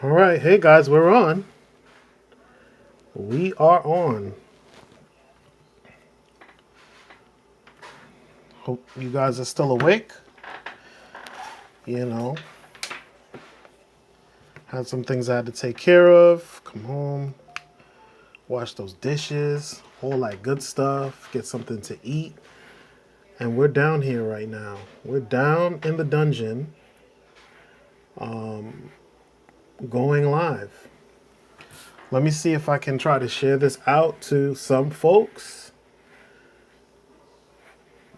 All right, hey guys, we're on. We are on. Hope you guys are still awake. You know, had some things I had to take care of. Come home, wash those dishes, all that good stuff, get something to eat. And we're down here right now. We're down in the dungeon, going live. Let me see if I can try to share this out to some folks.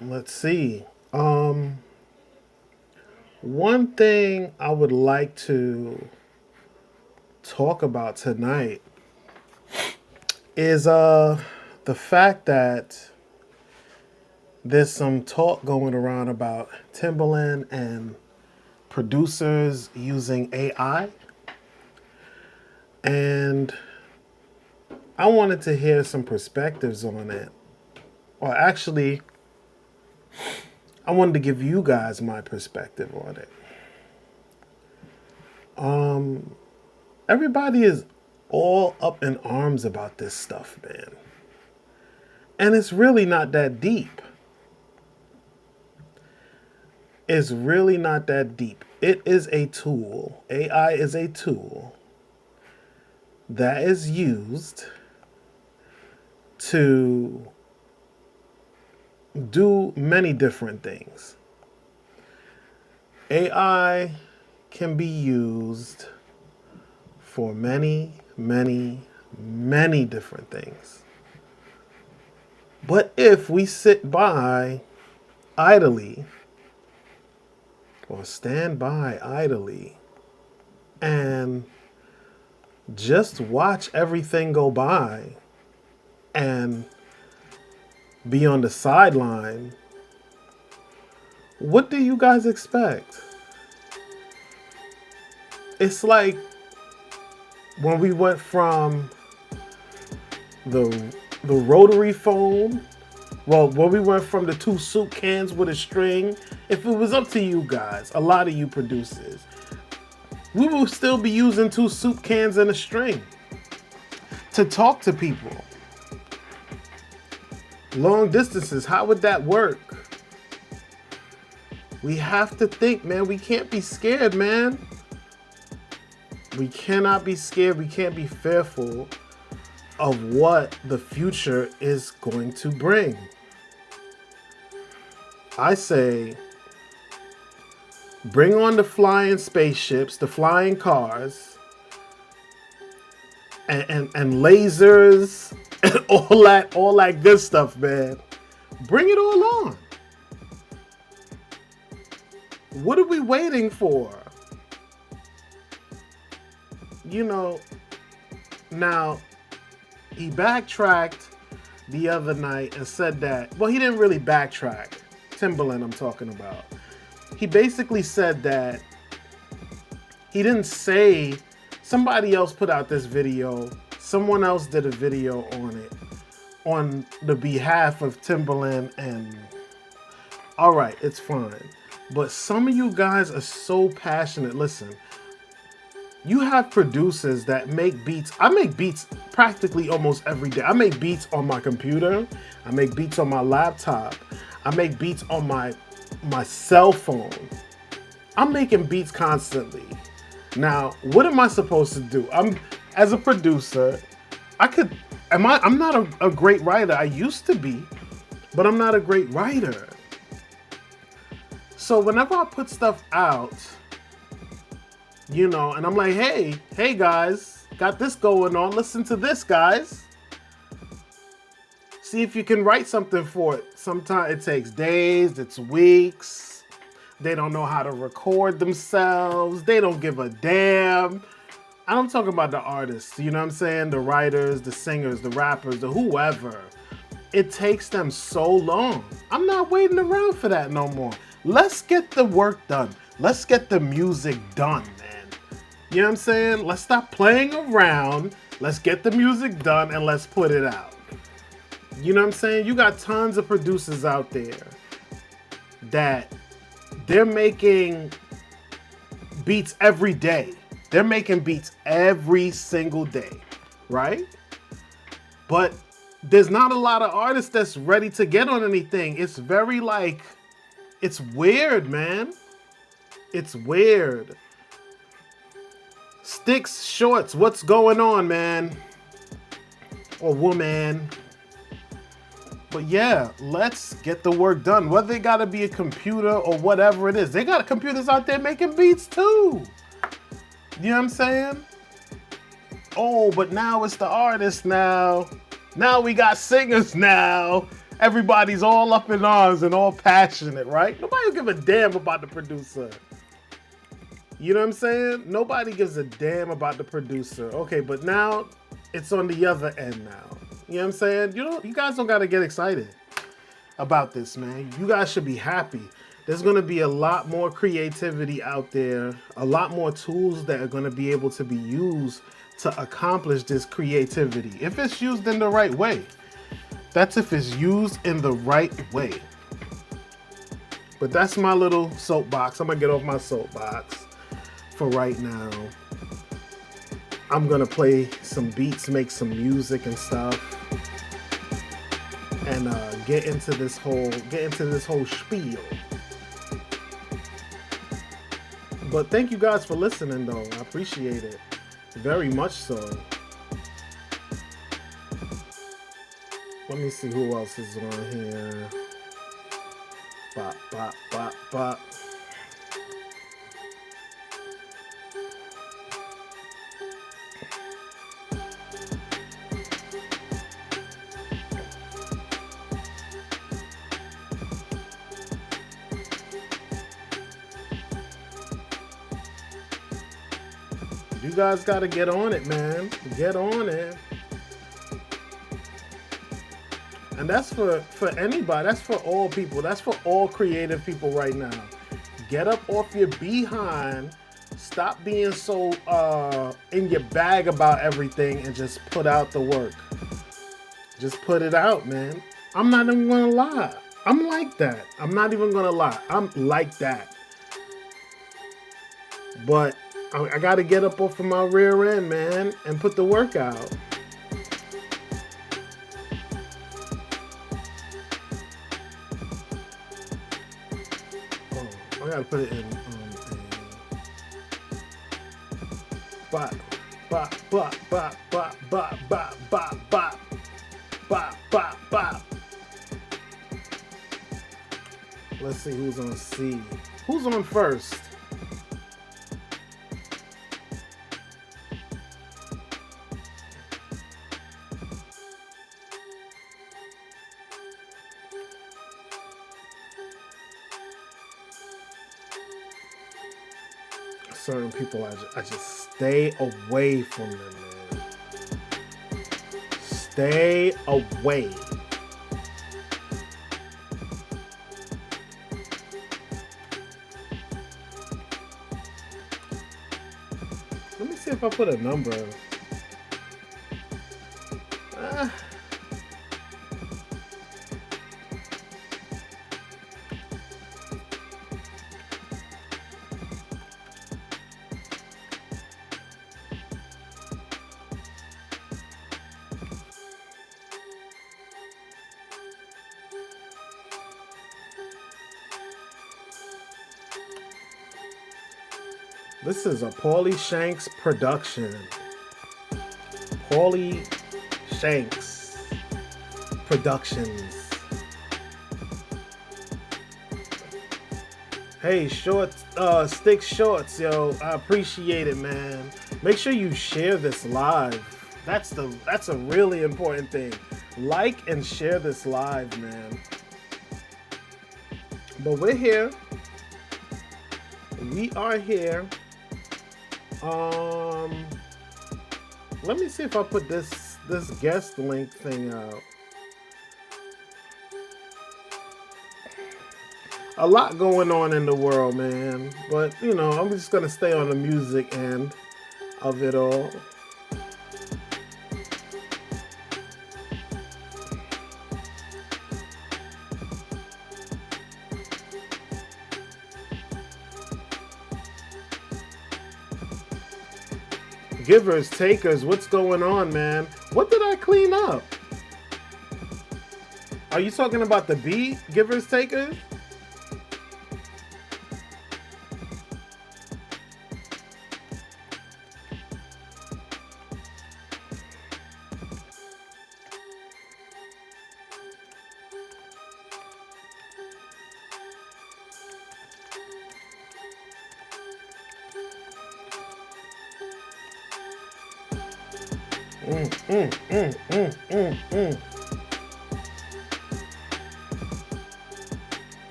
Let's see. One thing I would like to talk about tonight is the fact that there's some talk going around about Timbaland and producers using AI. And I wanted to hear some perspectives on it. Or actually, I wanted to give you guys my perspective on it. Everybody is all up in arms about this stuff, man. And it's really not that deep. It's really not that deep. It is a tool. AI is a tool that is used to do many different things. AI can be used for many, many, many different things. But if we sit by idly or stand by idly and just watch everything go by and be on the sideline, what do you guys expect? It's like when we went from the the rotary phone. Well, when we went from the two soup cans with a string, if it was up to you guys, a lot of you producers, we will still be using two soup cans and a string to talk to people. Long distances, how would that work? We have to think, man. We can't be scared, man. We cannot be scared. We can't be fearful of what the future is going to bring. I say, bring on the flying spaceships, the flying cars, and lasers, and all that good stuff, man. Bring it all on. What are we waiting for? You know, now, he backtracked the other night and said that, well, he didn't really backtrack. Timbaland, I'm talking about. He basically said that he didn't say, somebody else put out this video, someone else did a video on it, on the behalf of Timbaland, and all right, it's fine. But some of you guys are so passionate. Listen, you have producers that make beats. I make beats practically almost every day. I make beats on my computer. I make beats on my laptop. I make beats on my cell phone. I'm making beats constantly. Now, what am I supposed to do? As a producer, I'm not a great writer. I used to be, but I'm not a great writer. So whenever I put stuff out, you know, and I'm like, hey guys, got this going on. Listen to this, guys. See if you can write something for it. Sometimes it takes days, it's weeks. They don't know how to record themselves. They don't give a damn. I'm talking about the artists, you know what I'm saying? The writers, the singers, the rappers, the whoever. It takes them so long. I'm not waiting around for that no more. Let's get the work done. Let's get the music done, man. You know what I'm saying? Let's stop playing around. Let's get the music done and let's put it out. You know what I'm saying? You got tons of producers out there that they're making beats every day. They're making beats every single day, right? But there's not a lot of artists that's ready to get on anything. It's very like, it's weird, man. It's weird. Sticks Shorts, what's going on, man? Or woman. But yeah, let's get the work done. Whether it gotta be a computer or whatever it is. They got computers out there making beats too. You know what I'm saying? Oh, but now it's the artist now. Now we got singers now. Everybody's all up in arms and all passionate, right? Nobody will give a damn about the producer. You know what I'm saying? Nobody gives a damn about the producer. Okay, but now it's on the other end now. You know what I'm saying? You guys don't gotta get excited about this, man. You guys should be happy. There's gonna be a lot more creativity out there, a lot more tools that are gonna be able to be used to accomplish this creativity. If it's used in the right way. That's if it's used in the right way. But that's my little soapbox. I'm gonna get off my soapbox for right now. I'm gonna play some beats, make some music and stuff, and get into this whole spiel. But thank you guys for listening, though. I appreciate it very much so. Let me see who else is on here. Bop, bop, bop, bop. You guys got to get on it, man. Get on it. And that's for anybody. That's for all people. That's for all creative people right now. Get up off your behind. Stop being so in your bag about everything and just put out the work. Just put it out, man. I'm not even going to lie. I'm like that. I'm not even going to lie. I'm like that. But I got to get up off of my rear end, man, and put the work out. I gotta put it in bop, bop, bop, bop, bop, bop, bop, bop, bop, bop, bop, bop. Let's see who's on C. Who's on first? Certain people, I just stay away from them, man. Stay away. Let me see if I put a number. This is a Paulie Shanks production. Paulie Shanks Productions. Hey, Stick Shorts, yo. I appreciate it, man. Make sure you share this live. That's a really important thing. Like and share this live, man. But we're here. We are here. Let me see if I put this guest link thing out. A lot going on in the world, man. But, I'm just going to stay on the music end of it all. Givers, takers, what's going on, man? What did I clean up? Are you talking about the beat, givers, takers? Mm, mm, mm, mm, mm.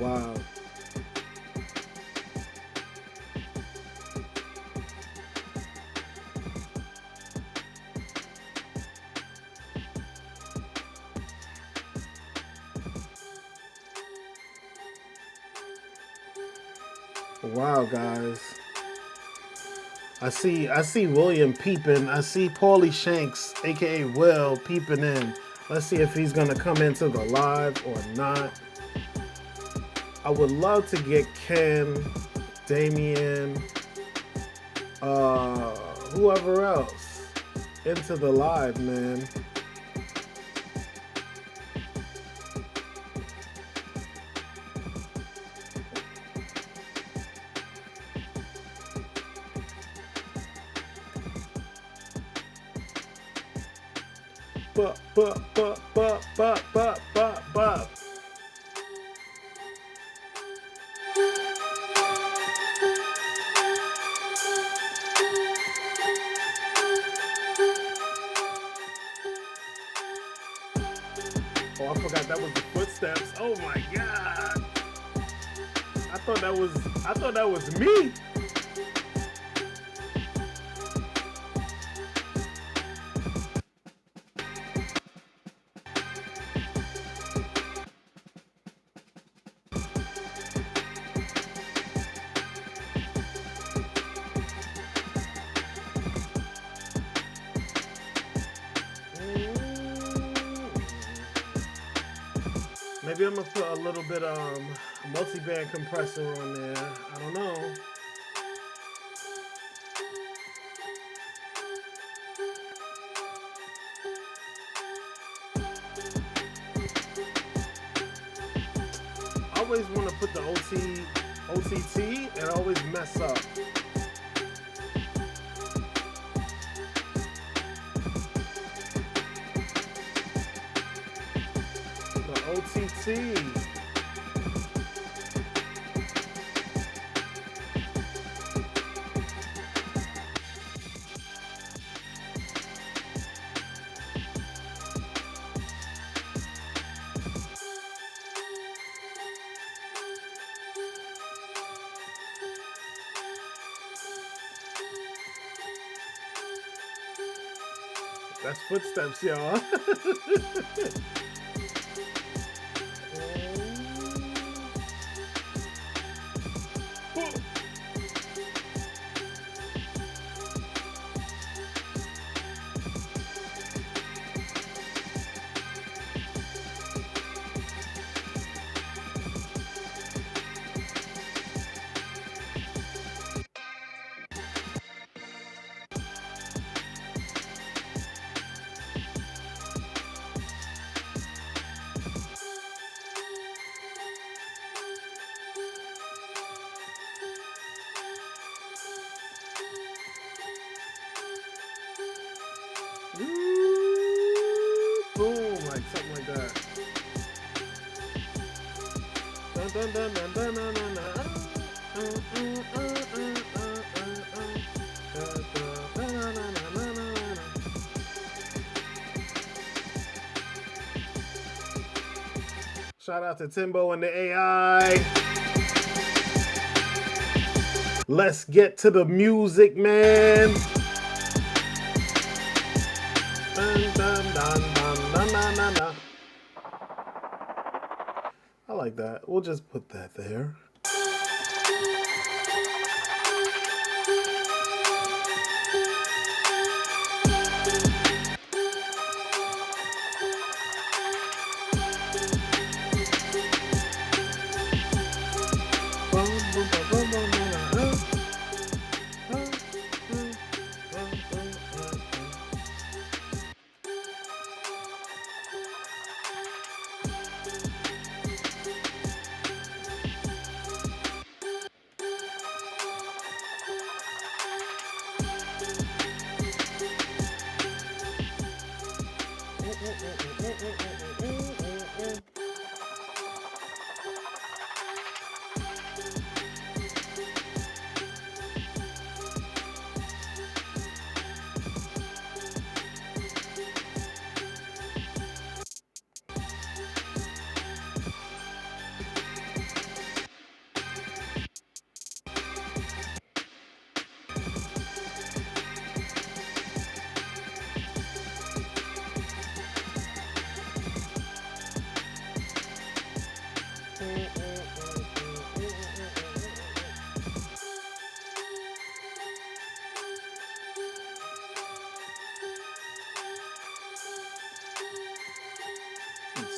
Wow. Wow, guys. I see William peeping. I see Paulie Shanks, aka Will, peeping in. Let's see if he's gonna come into the live or not. I would love to get Ken, Damien, whoever else into the live, man. But. Oh, I forgot that was the footsteps. Oh my god! I thought that was me. Maybe I'm gonna put a little bit multi-band compressor on there. I don't know. I always want to put the OTT and always mess up. The OTT. That's footsteps, y'all. Boom, like something like that. Dun, dun, dun, dun, dun, dun, dun, Shout out to Timbo and the AI. Let's get to the music, man. I like that. We'll just put that there.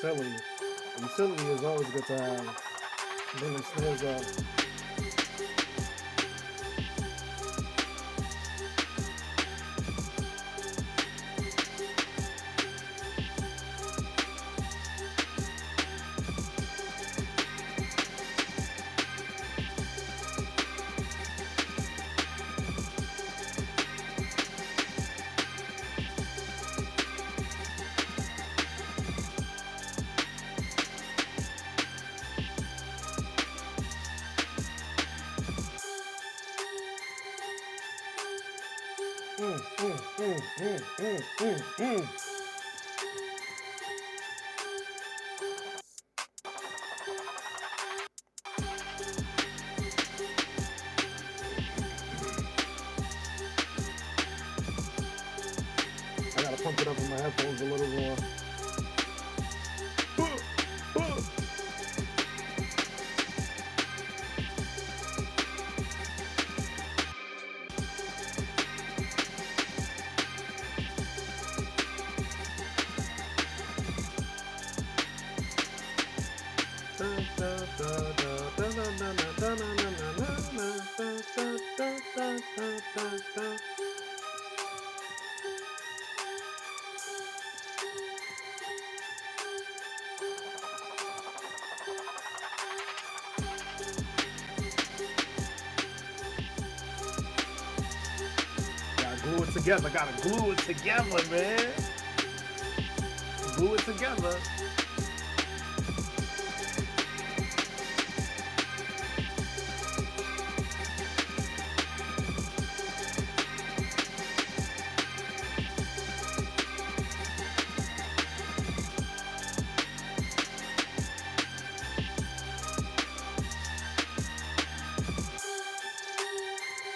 Utility. Utility is always good to have. Bring them snares up. I gotta pump it up in my headphones a little more. Gotta glue it together. Gotta glue it together, man. Glue it together.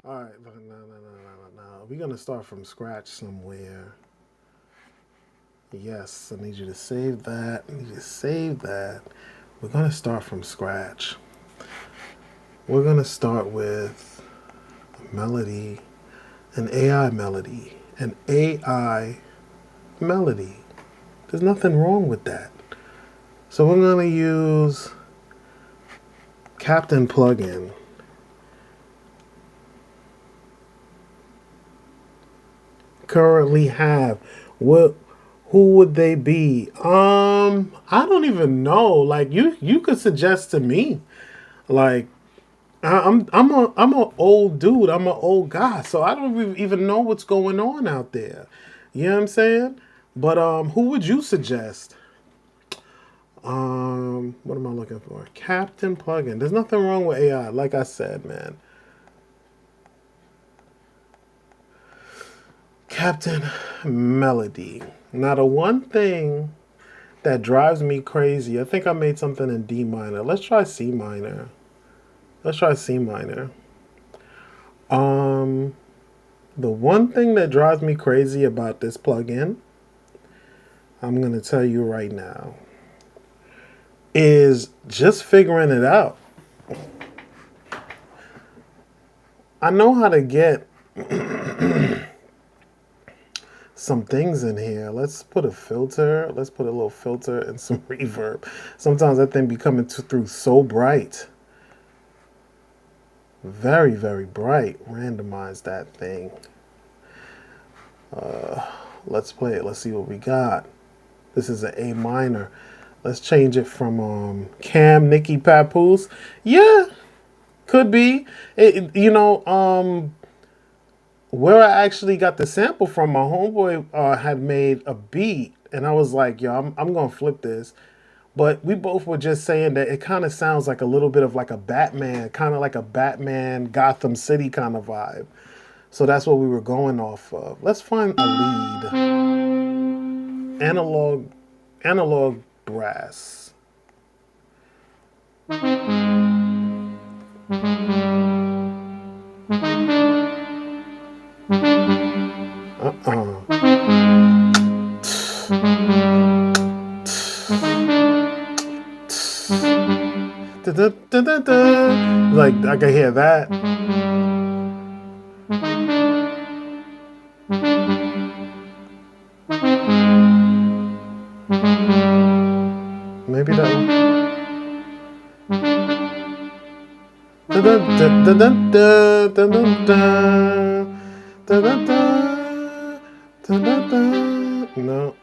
All right, but no. We're gonna start from scratch somewhere. Yes, I need you to save that. I need you to save that. We're gonna start from scratch. We're gonna start with a melody, an AI melody, an AI melody. There's nothing wrong with that. So we're gonna use Captain Plugin. Currently have what? Who would they be? I don't even know. Like you could suggest to me. Like I'm a old dude. I'm an old guy, so I don't even know what's going on out there. You know what I'm saying? But who would you suggest? What am I looking for? Captain Plugin. There's nothing wrong with AI. Like I said, man. Captain Melody. Now the one thing that drives me crazy. I think I made something in D minor. Let's try C minor. Let's try C minor. Um, the one thing that drives me crazy about this plugin, I'm gonna tell you right now, is just figuring it out. I know how to get some things in here. Let's put a filter. Let's put a little filter and some reverb. Sometimes that thing be coming through so bright. Very, very bright. Randomize that thing. Let's play it. Let's see what we got. This is an A minor. Let's change it from Cam Nicky Papoose. Yeah, could be. Where I actually got the sample from, my homeboy had made a beat and I was like, yo, I'm gonna flip this. But we both were just saying that it kind of sounds like a little bit of like a Batman, kind of like a Batman Gotham City kind of vibe. So that's what we were going off of. Let's find a lead. Analog, analog brass. Uh-uh. Like I can hear that. Maybe that one. No.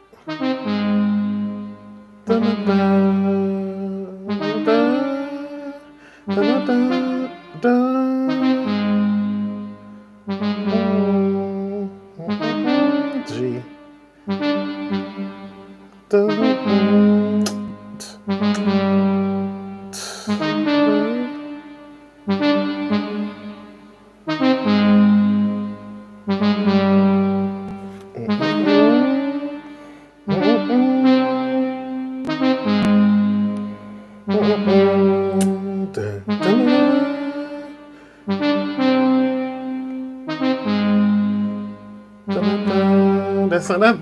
G.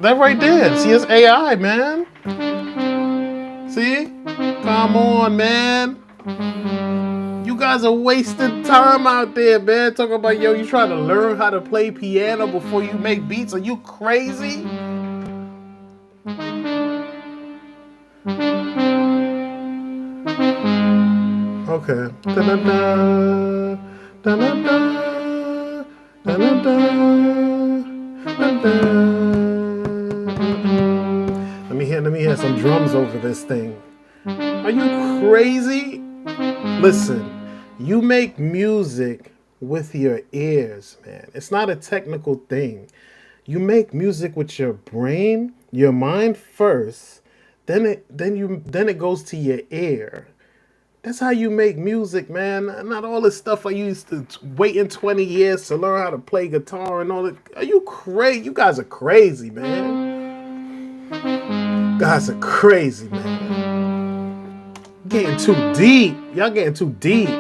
That right there. See, it's AI, man. See? Come on, man. You guys are wasting time out there, man. Talking about, yo, you trying to learn how to play piano before you make beats. Are you crazy? Okay. Da-da-da, da-da-da, da-da-da. Let me hear some drums over this thing. Are you crazy? Listen, you make music with your ears, man. It's not a technical thing. You make music with your brain, your mind first, then it goes to your ear. That's how you make music, man. Not all this stuff I used to waiting 20 years to learn how to play guitar and all that. Are you crazy? You guys are crazy, man. You guys are crazy, man. Getting too deep. Y'all getting too deep.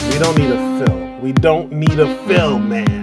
We don't need a fill. We don't need a fill, man.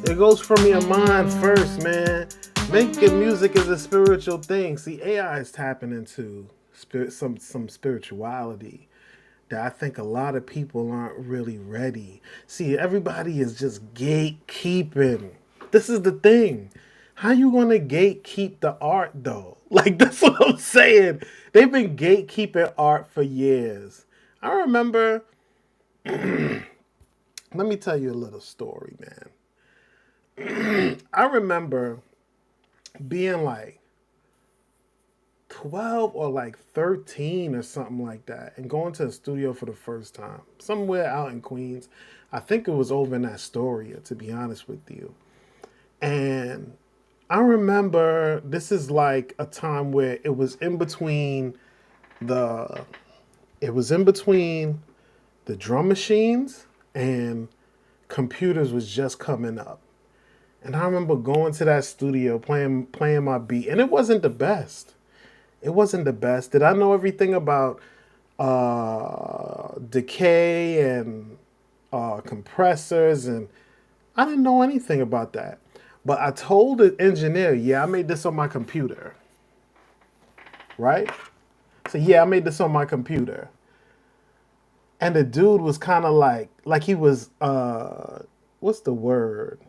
It goes from your mind first, man. Making music is a spiritual thing. See, AI is tapping into some spirituality that I think a lot of people aren't really ready. See, everybody is just gatekeeping. This is the thing. How you gonna gatekeep the art though? Like that's what I'm saying. They've been gatekeeping art for years. I remember. Let me tell you a little story, man. I remember being like 12 or like 13 or something like that and going to a studio for the first time somewhere out in Queens. I think it was over in Astoria, to be honest with you. And I remember this is like a time where the it was in between the drum machines and computers was just coming up. And I remember going to that studio playing my beat, and it wasn't the best. It wasn't the best. Did I know everything about decay and compressors? And I didn't know anything about that. But I told the engineer, yeah, I made this on my computer. Right? So yeah, I made this on my computer. And the dude was kind of like he was, what's the word?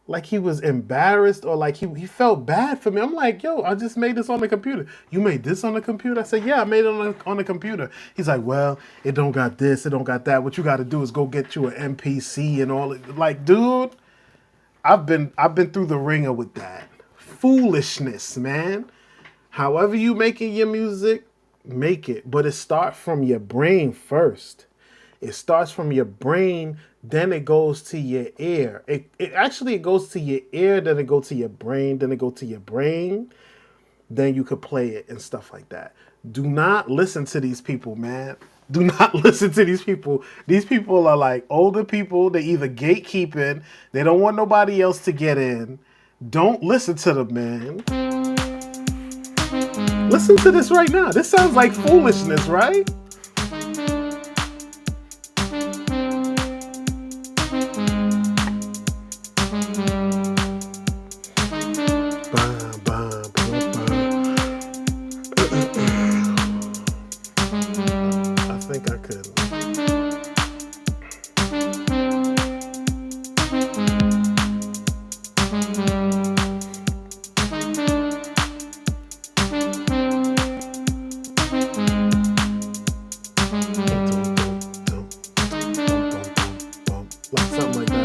Like he was embarrassed or like he felt bad for me. I'm like, yo, I just made this on the computer. You made this on the computer? I said, yeah, I made it on the computer. He's like, well, it don't got this, it don't got that. What you got to do is go get you an MPC and all it. Like, dude, I've been through the ringer with that. Foolishness, man. However you making your music, make it. But it starts from your brain first. It starts from your brain, then it goes to your ear. It goes to your ear, then it goes to your brain, then it goes to your brain. Then you could play it and stuff like that. Do not listen to these people, man. Do not listen to these people. These people are like older people. They either gatekeeping. They don't want nobody else to get in. Don't listen to them, man. Listen to this right now. This sounds like foolishness, right? I think I could. Like something like that.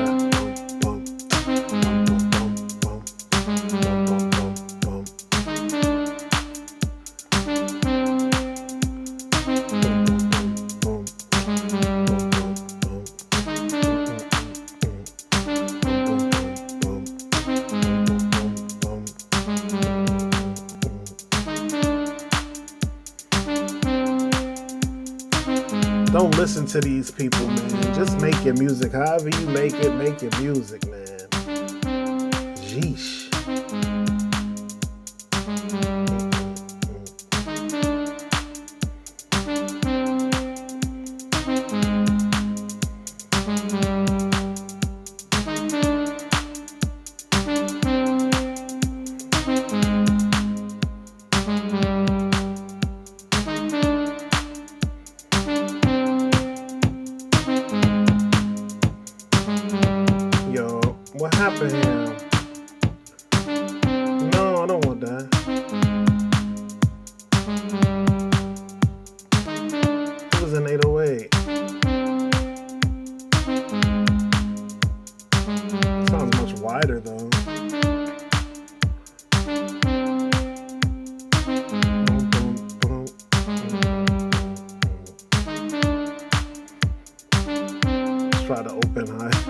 Don't listen to these people, man. Just make your music. However you make your music, man. Jeesh. What happened here? No, I don't want that. It was an 808. Sounds much wider though. Let's try the open hi-hats.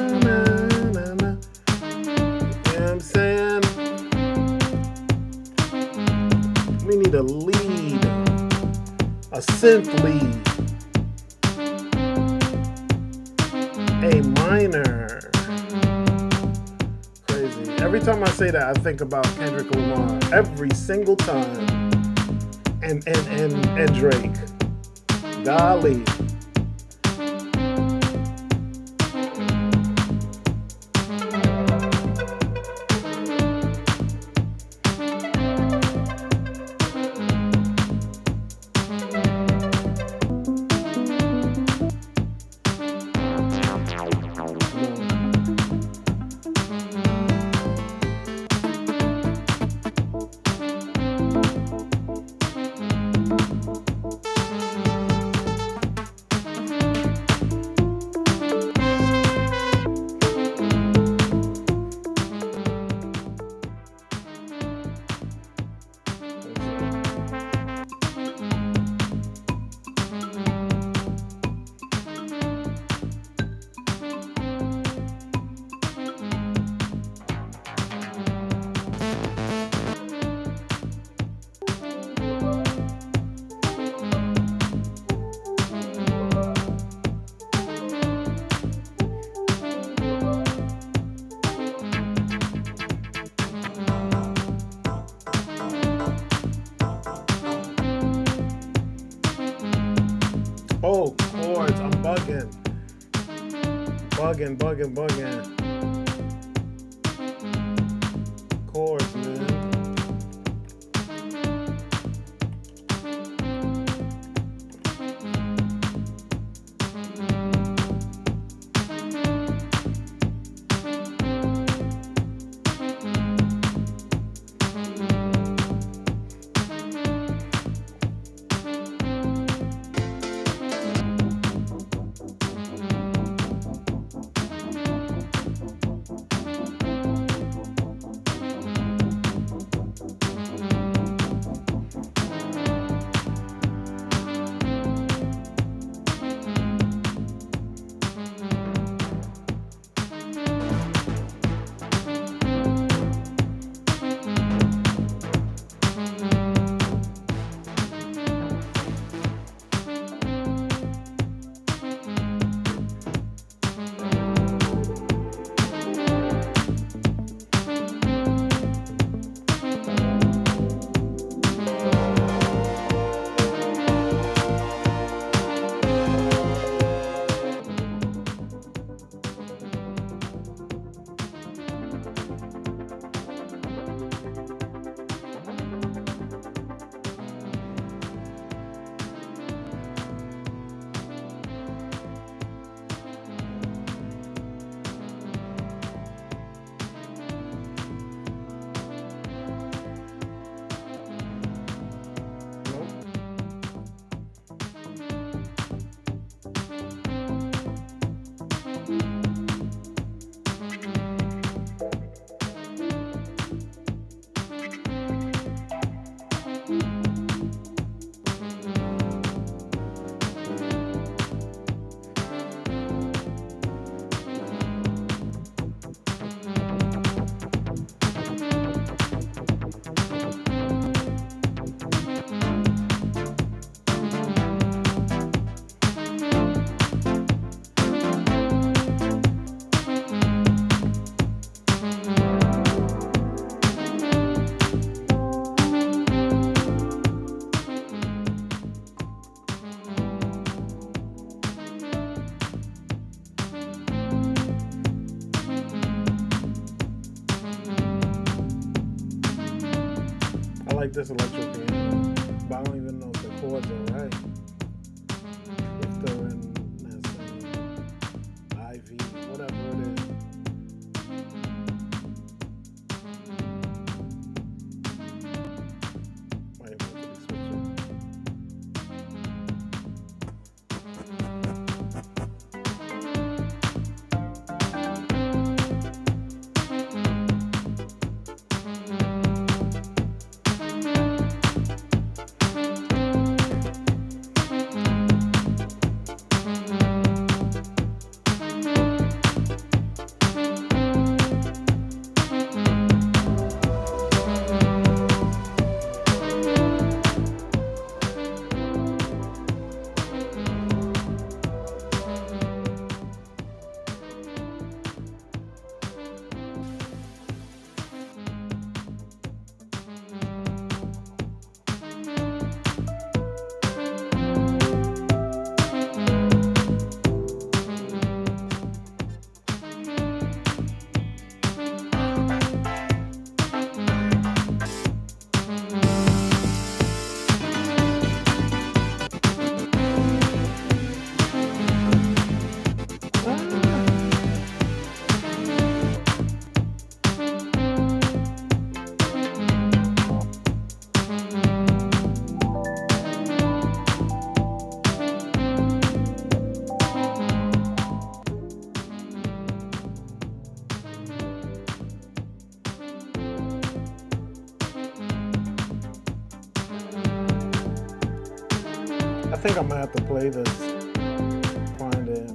Seventhly, A minor. Crazy. Every time I say that, I think about Kendrick Lamar. Every single time. And Drake. Golly. Oh, chords. I'm bugging. Bugging. Chords, man. I like this electro piano, but I don't even know if the chords are right. If they're in that same IV, whatever it is. Might have to switch it. think I'm gonna have to play this. Find it.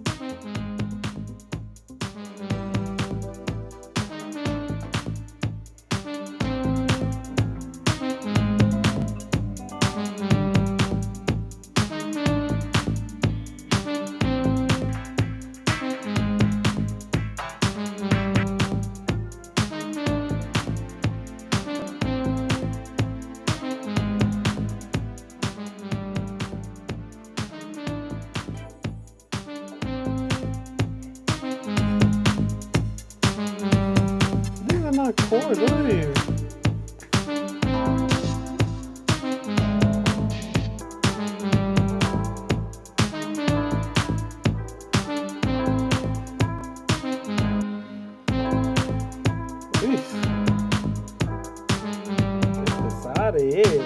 These are not chords, what are these? Get this out of here.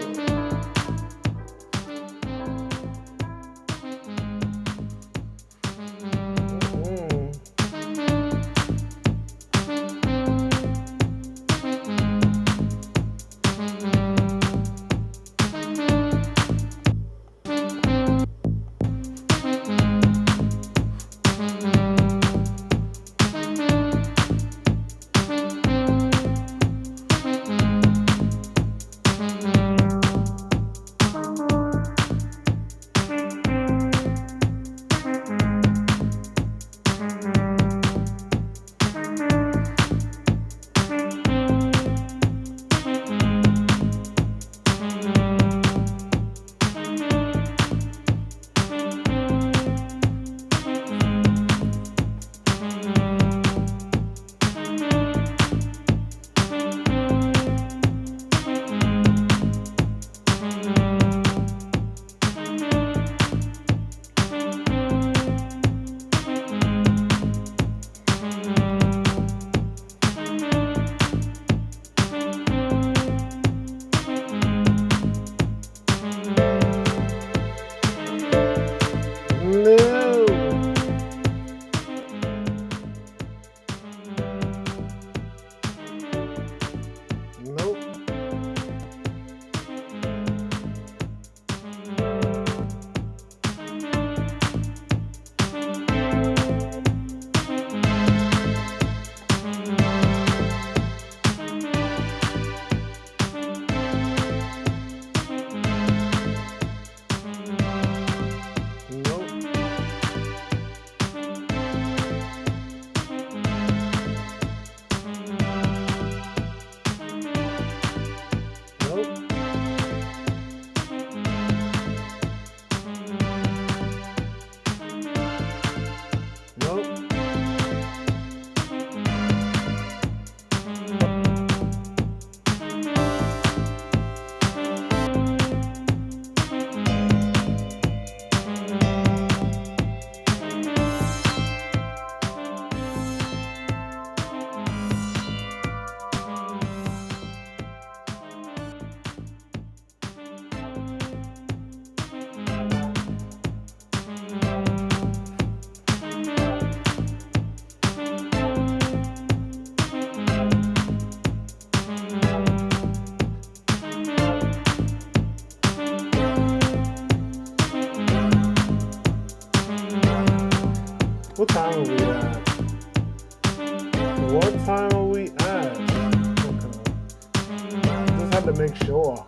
What time are we at? What time are we at? Okay. Just had to make sure.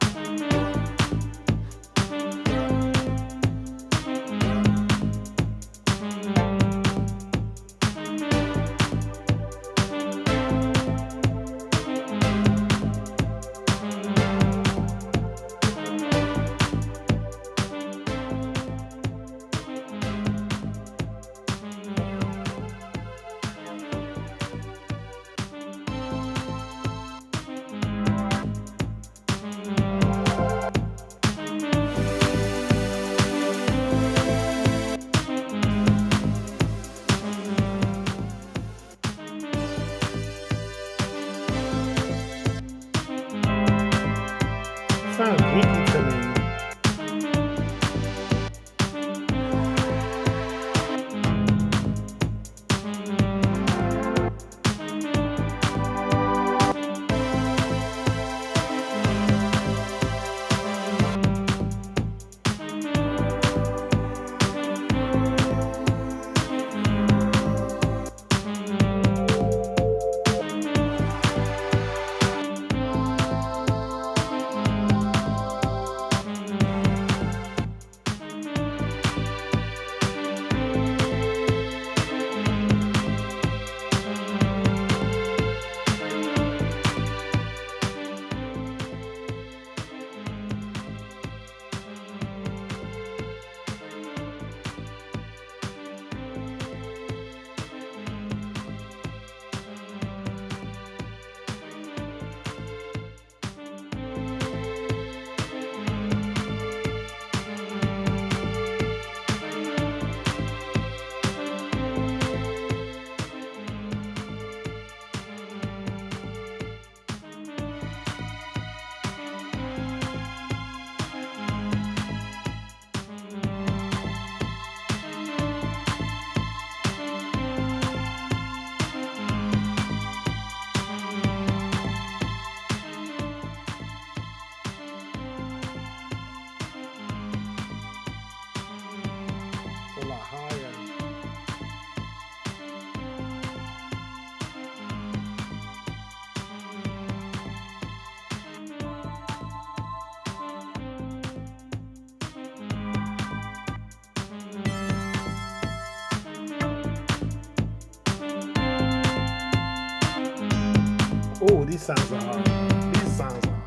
these sounds are horrible. These sounds are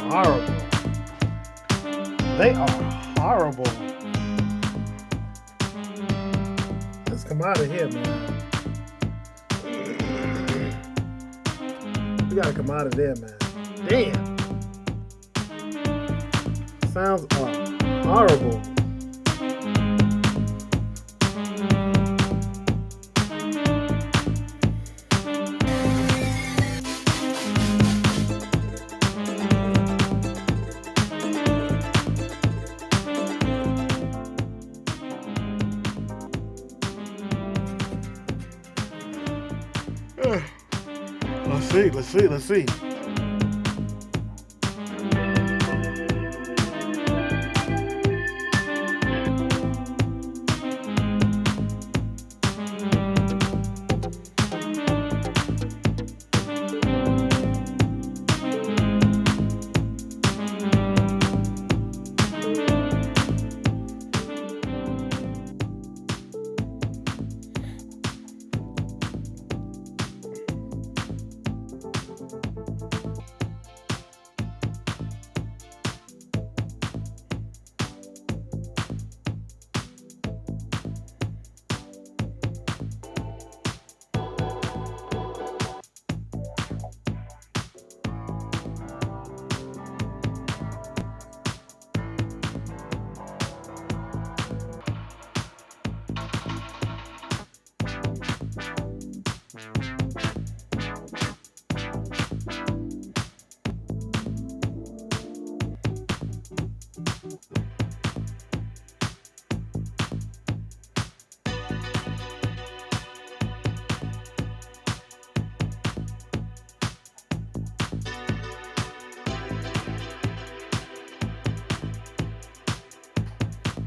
horrible. They are horrible. Let's come out of here, man. We gotta come out of there, man. Damn. Sounds are horrible. Let's see.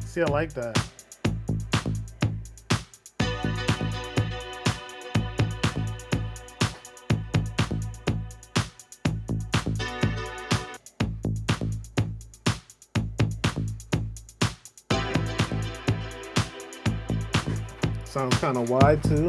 See, I like that. Sounds kind of wide too.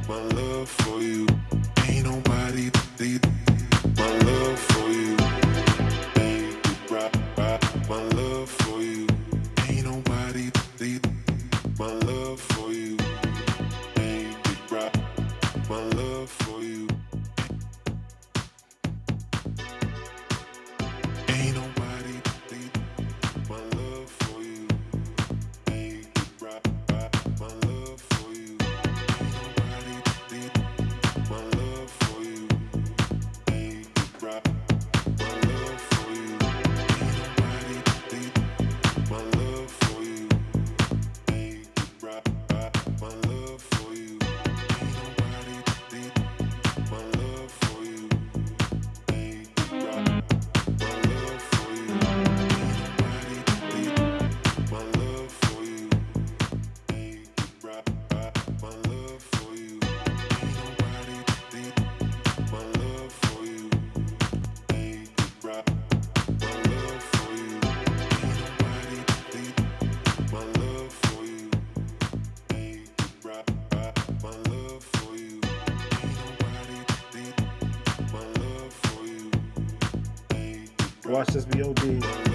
My love for you ain't nobody beat. My love for you ain't right. My love for you ain't nobody beat. My love for you ain't right. My love for you ain't nobody beat. My love for you ain't right. My love for you. My love for you Watch this VOD.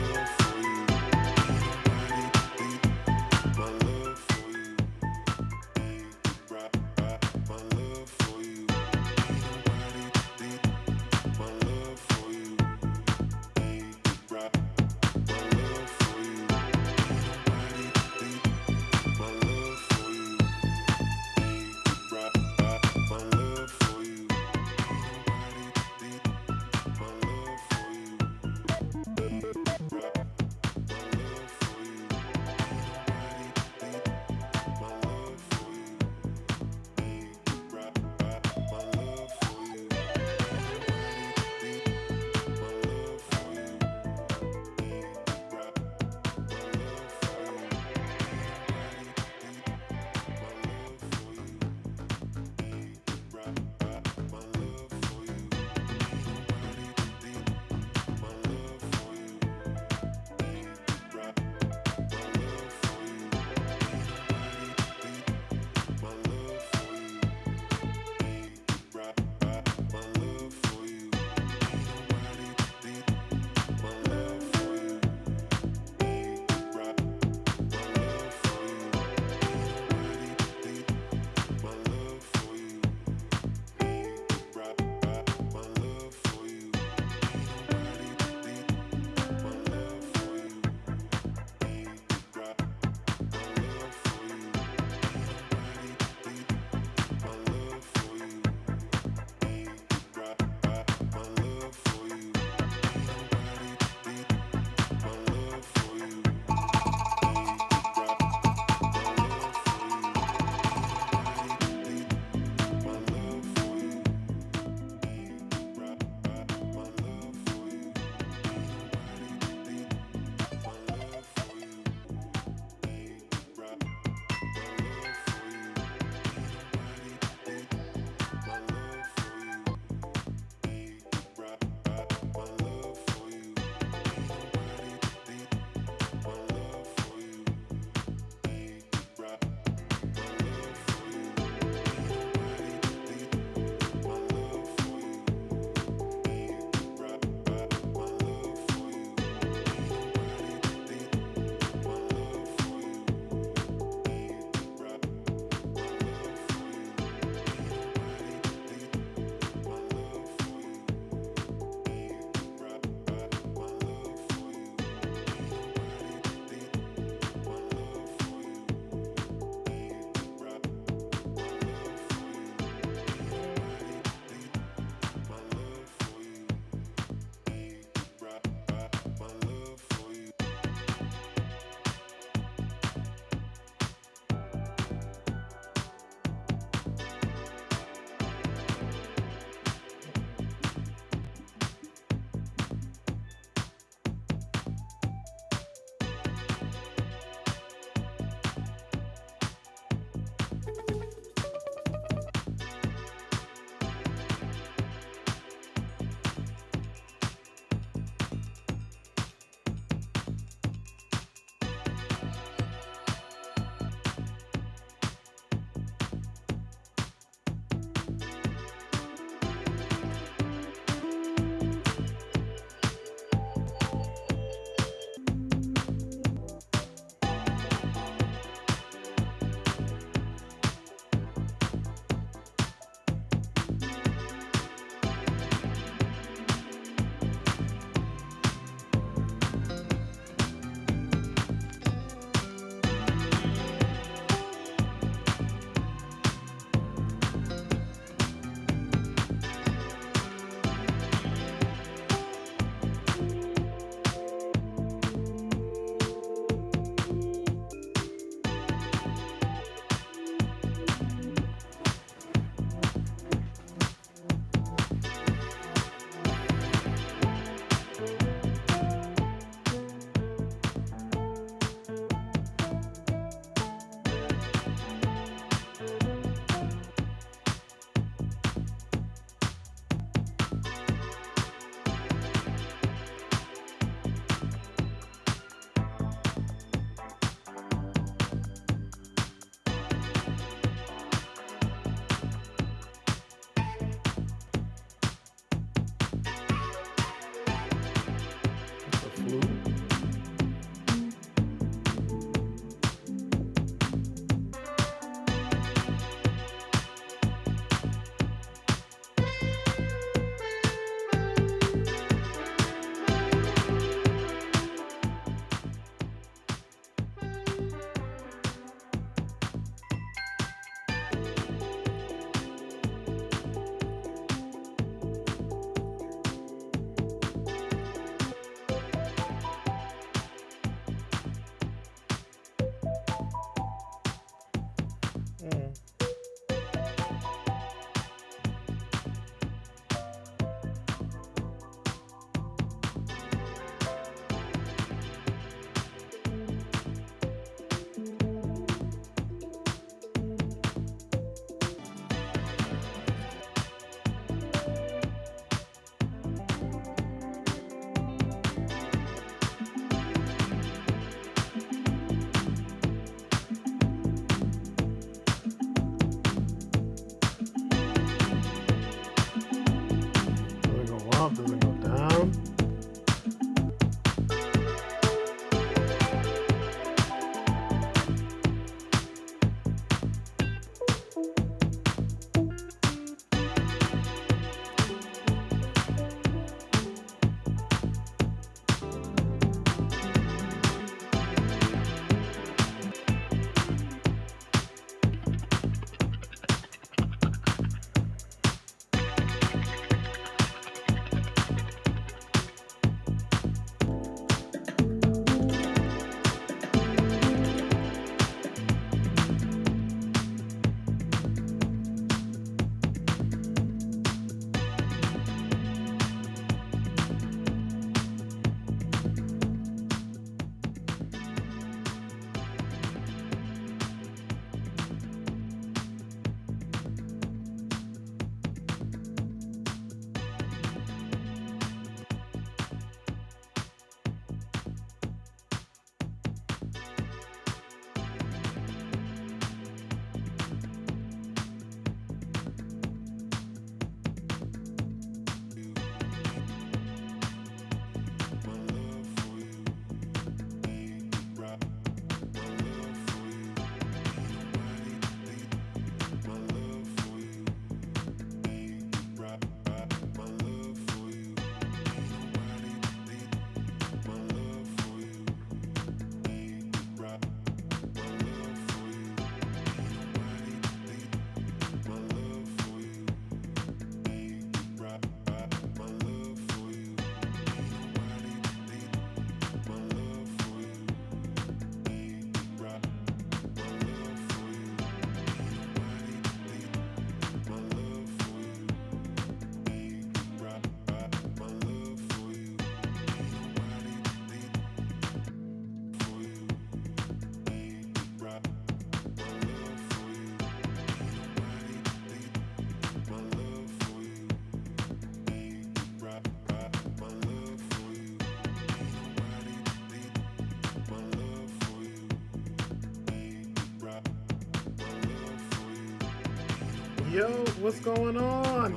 Yo, what's going on?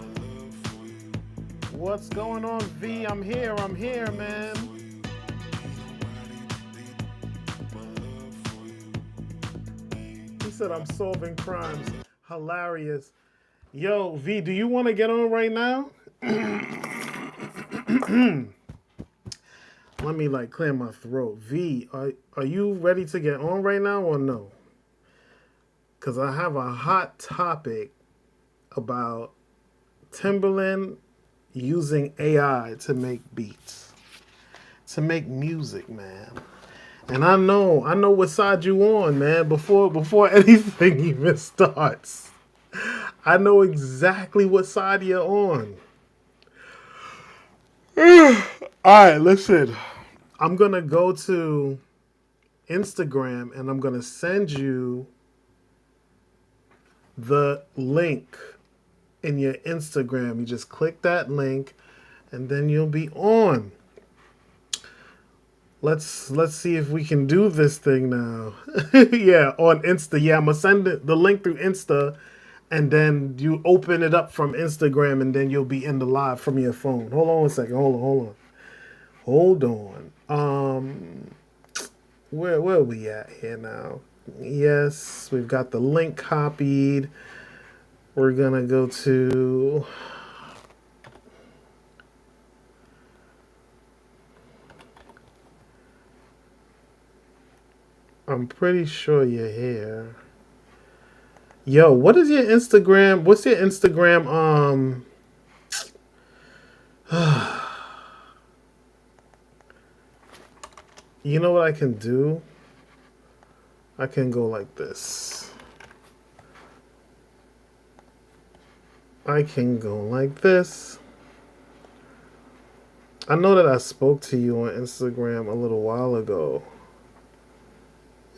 What's going on, V? I'm here, man. He said I'm solving crimes. Hilarious. Yo, V, do you want to get on right now? Let me like clear my throat. V, are you ready to get on right now or no? Because I have a hot topic about Timberland using AI to make beats, to make music, man. And I know what side you on, man. Before anything even starts, I know exactly what side you're on. All right, listen. I'm gonna go to Instagram and I'm gonna send you the link in your Instagram. You just click that link, and then you'll be on. Let's see if we can do this thing now. Yeah, on Insta. Yeah, I'm gonna send the link through Insta, and then you open it up from Instagram, and then you'll be in the live from your phone. Hold on a second. Hold on. Where are we at here now? Yes, we've got the link copied. We're gonna go to. I'm pretty sure you're here. Yo, what is your Instagram? What's your Instagram? You know what I can do? I can go like this. I can go like this. I know that I spoke to you on Instagram a little while ago.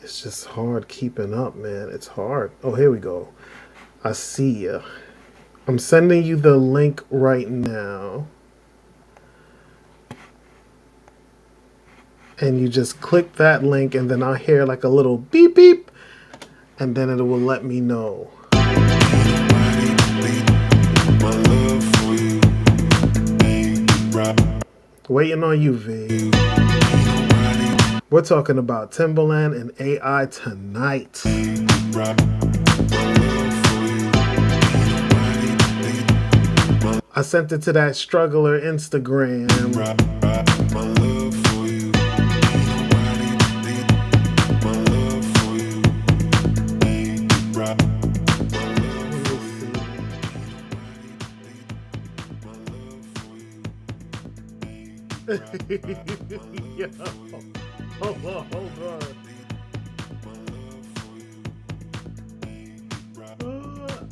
It's just hard keeping up, man. It's hard. Oh, here we go. I see ya. I'm sending you the link right now. And you just click that link, and then I'll hear like a little beep beep, and then it will let me know. Waiting on you, V. We're talking about Timberland and AI tonight. I sent it to that struggler Instagram. Yo. Hold on.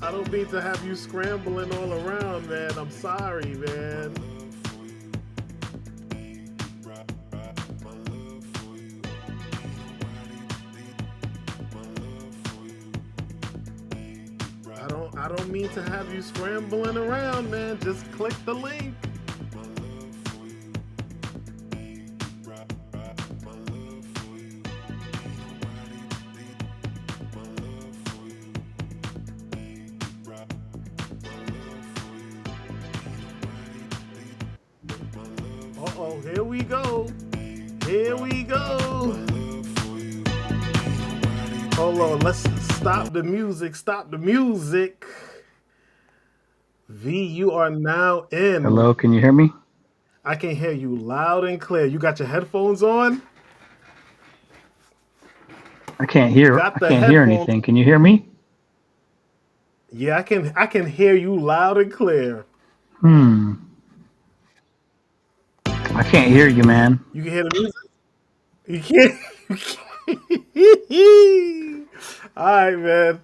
I don't mean to have you scrambling all around, man. I'm sorry, man. I don't mean to have you scrambling around, man. Just click the link. Uh-oh, here we go. Hold on, let's stop the music. V, you are now in. Hello, can you hear me? I can hear you loud and clear. You got your headphones on? I can't hear anything. Can you hear me? Yeah, I can hear you loud and clear. I can't hear you, man. You can hear the music? You can't. All right, man.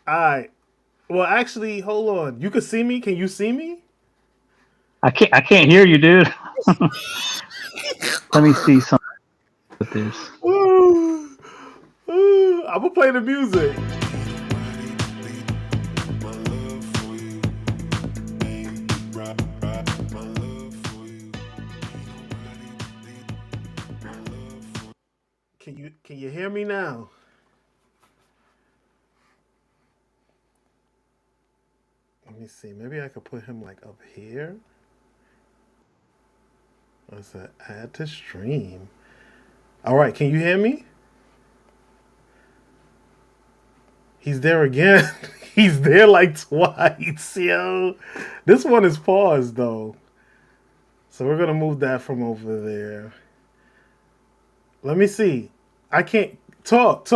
All right. Well, actually, hold on. You can see me? Can you see me? I can't hear you, dude. Let me see something with this. I'm gonna play the music. Can you hear me now? me see. Maybe I could put him like up here. What's that? Add to stream. All right, can you hear me? He's there again. He's there like twice, yo. This one is paused though. So we're gonna move that from over there. Let me see. I can't talk.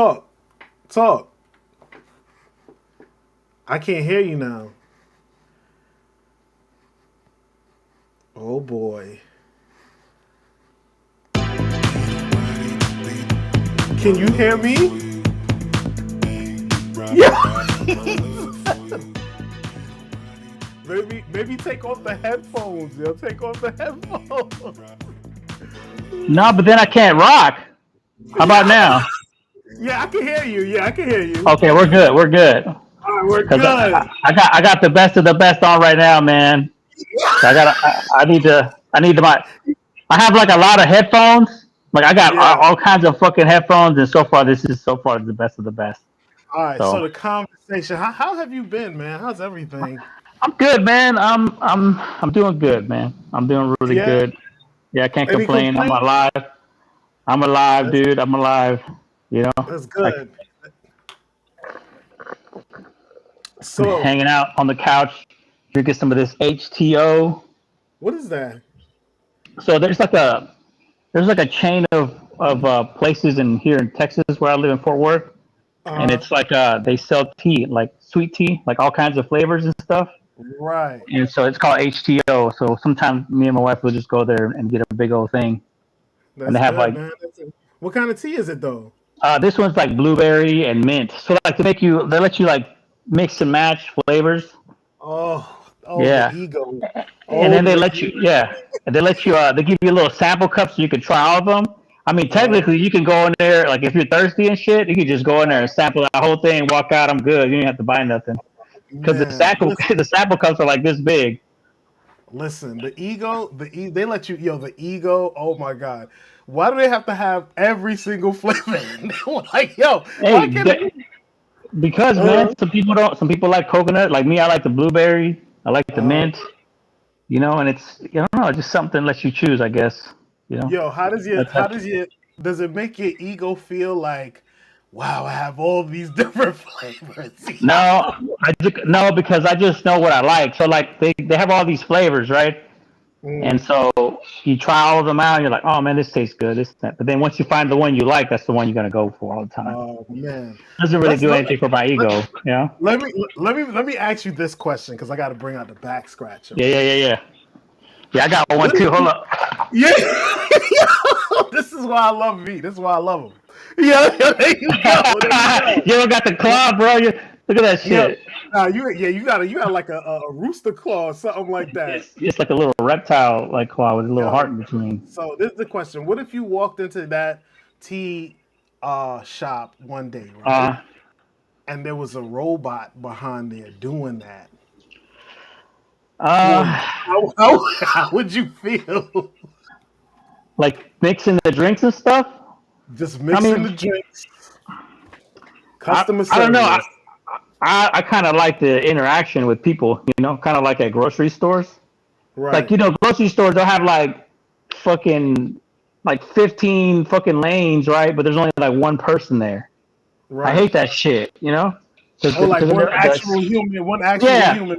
I can't hear you now. Oh boy. Can you hear me? Yeah. maybe take off the headphones, yo. Take off the headphones. No, but then I can't rock. How about now? Yeah, I can hear you. Yeah, I can hear you. Okay, we're good. We're good. All right, we're good. I got the best of the best on right now, man. So I need my. I have like a lot of headphones. Like I got all kinds of fucking headphones, and so far this is the best of the best. All right, so the conversation. How have you been, man? How's everything? I'm good, man. I'm doing good, man. I'm doing really good. Yeah, I can't complain. I'm alive. I'm alive, dude. I'm alive. You know. That's good. So hanging out on the couch, drinking some of this HTO. What is that? So there's like a chain of places here in Texas where I live in Fort Worth. And it's like they sell tea, like sweet tea, like all kinds of flavors and stuff. Right. And so it's called HTO. So sometimes me and my wife will just go there and get a big old thing. That's and they have good, what kind of tea is it though? This one's like blueberry and mint. So like they let you like mix and match flavors. Oh yeah. The ego. And then they let you, and they let you, they give you a little sample cup so you can try all of them. I mean, technically, you can go in there, like, if you're thirsty and shit, you can just go in there and sample that whole thing, walk out, I'm good. You don't have to buy nothing. Because the sample cups are, like, this big. Listen, the ego, they let you, the ego, oh, my God. Why do they have to have every single flavor? Like, why can't because, man, some people like coconut. Like me, I like the blueberry. I like the mint. You know, and it's, I don't know, just something lets you choose, I guess. You know? Does it make your ego feel like, wow, I have all these different flavors? No, because I just know what I like. So like they have all these flavors, right? And so you try all of them out and you're like, oh man, this tastes good. But then once you find the one you like, that's the one you're gonna go for all the time. Oh man. It doesn't really do anything for my ego, you know? Let me ask you this question because I gotta bring out the back scratcher. Yeah. Yeah, I got one too. Hold up. Yeah. This is why I love me. This is why I love him. Yeah, there you go. You ever got the claw, bro? Look at that shit. You got like a rooster claw or something like that. It's like a little reptile like claw with a little heart in between. So this is the question. What if you walked into that tea shop one day, right? And there was a robot behind there doing that? How would you feel? Like mixing the drinks and stuff? Just mixing the drinks. Customer service. I don't know. I kind of like the interaction with people, you know, kind of like at grocery stores. Right. Like, you know, grocery stores, they'll have like fucking like 15 fucking lanes, right? But there's only like one person there. Right. I hate that shit, you know? Like one actual human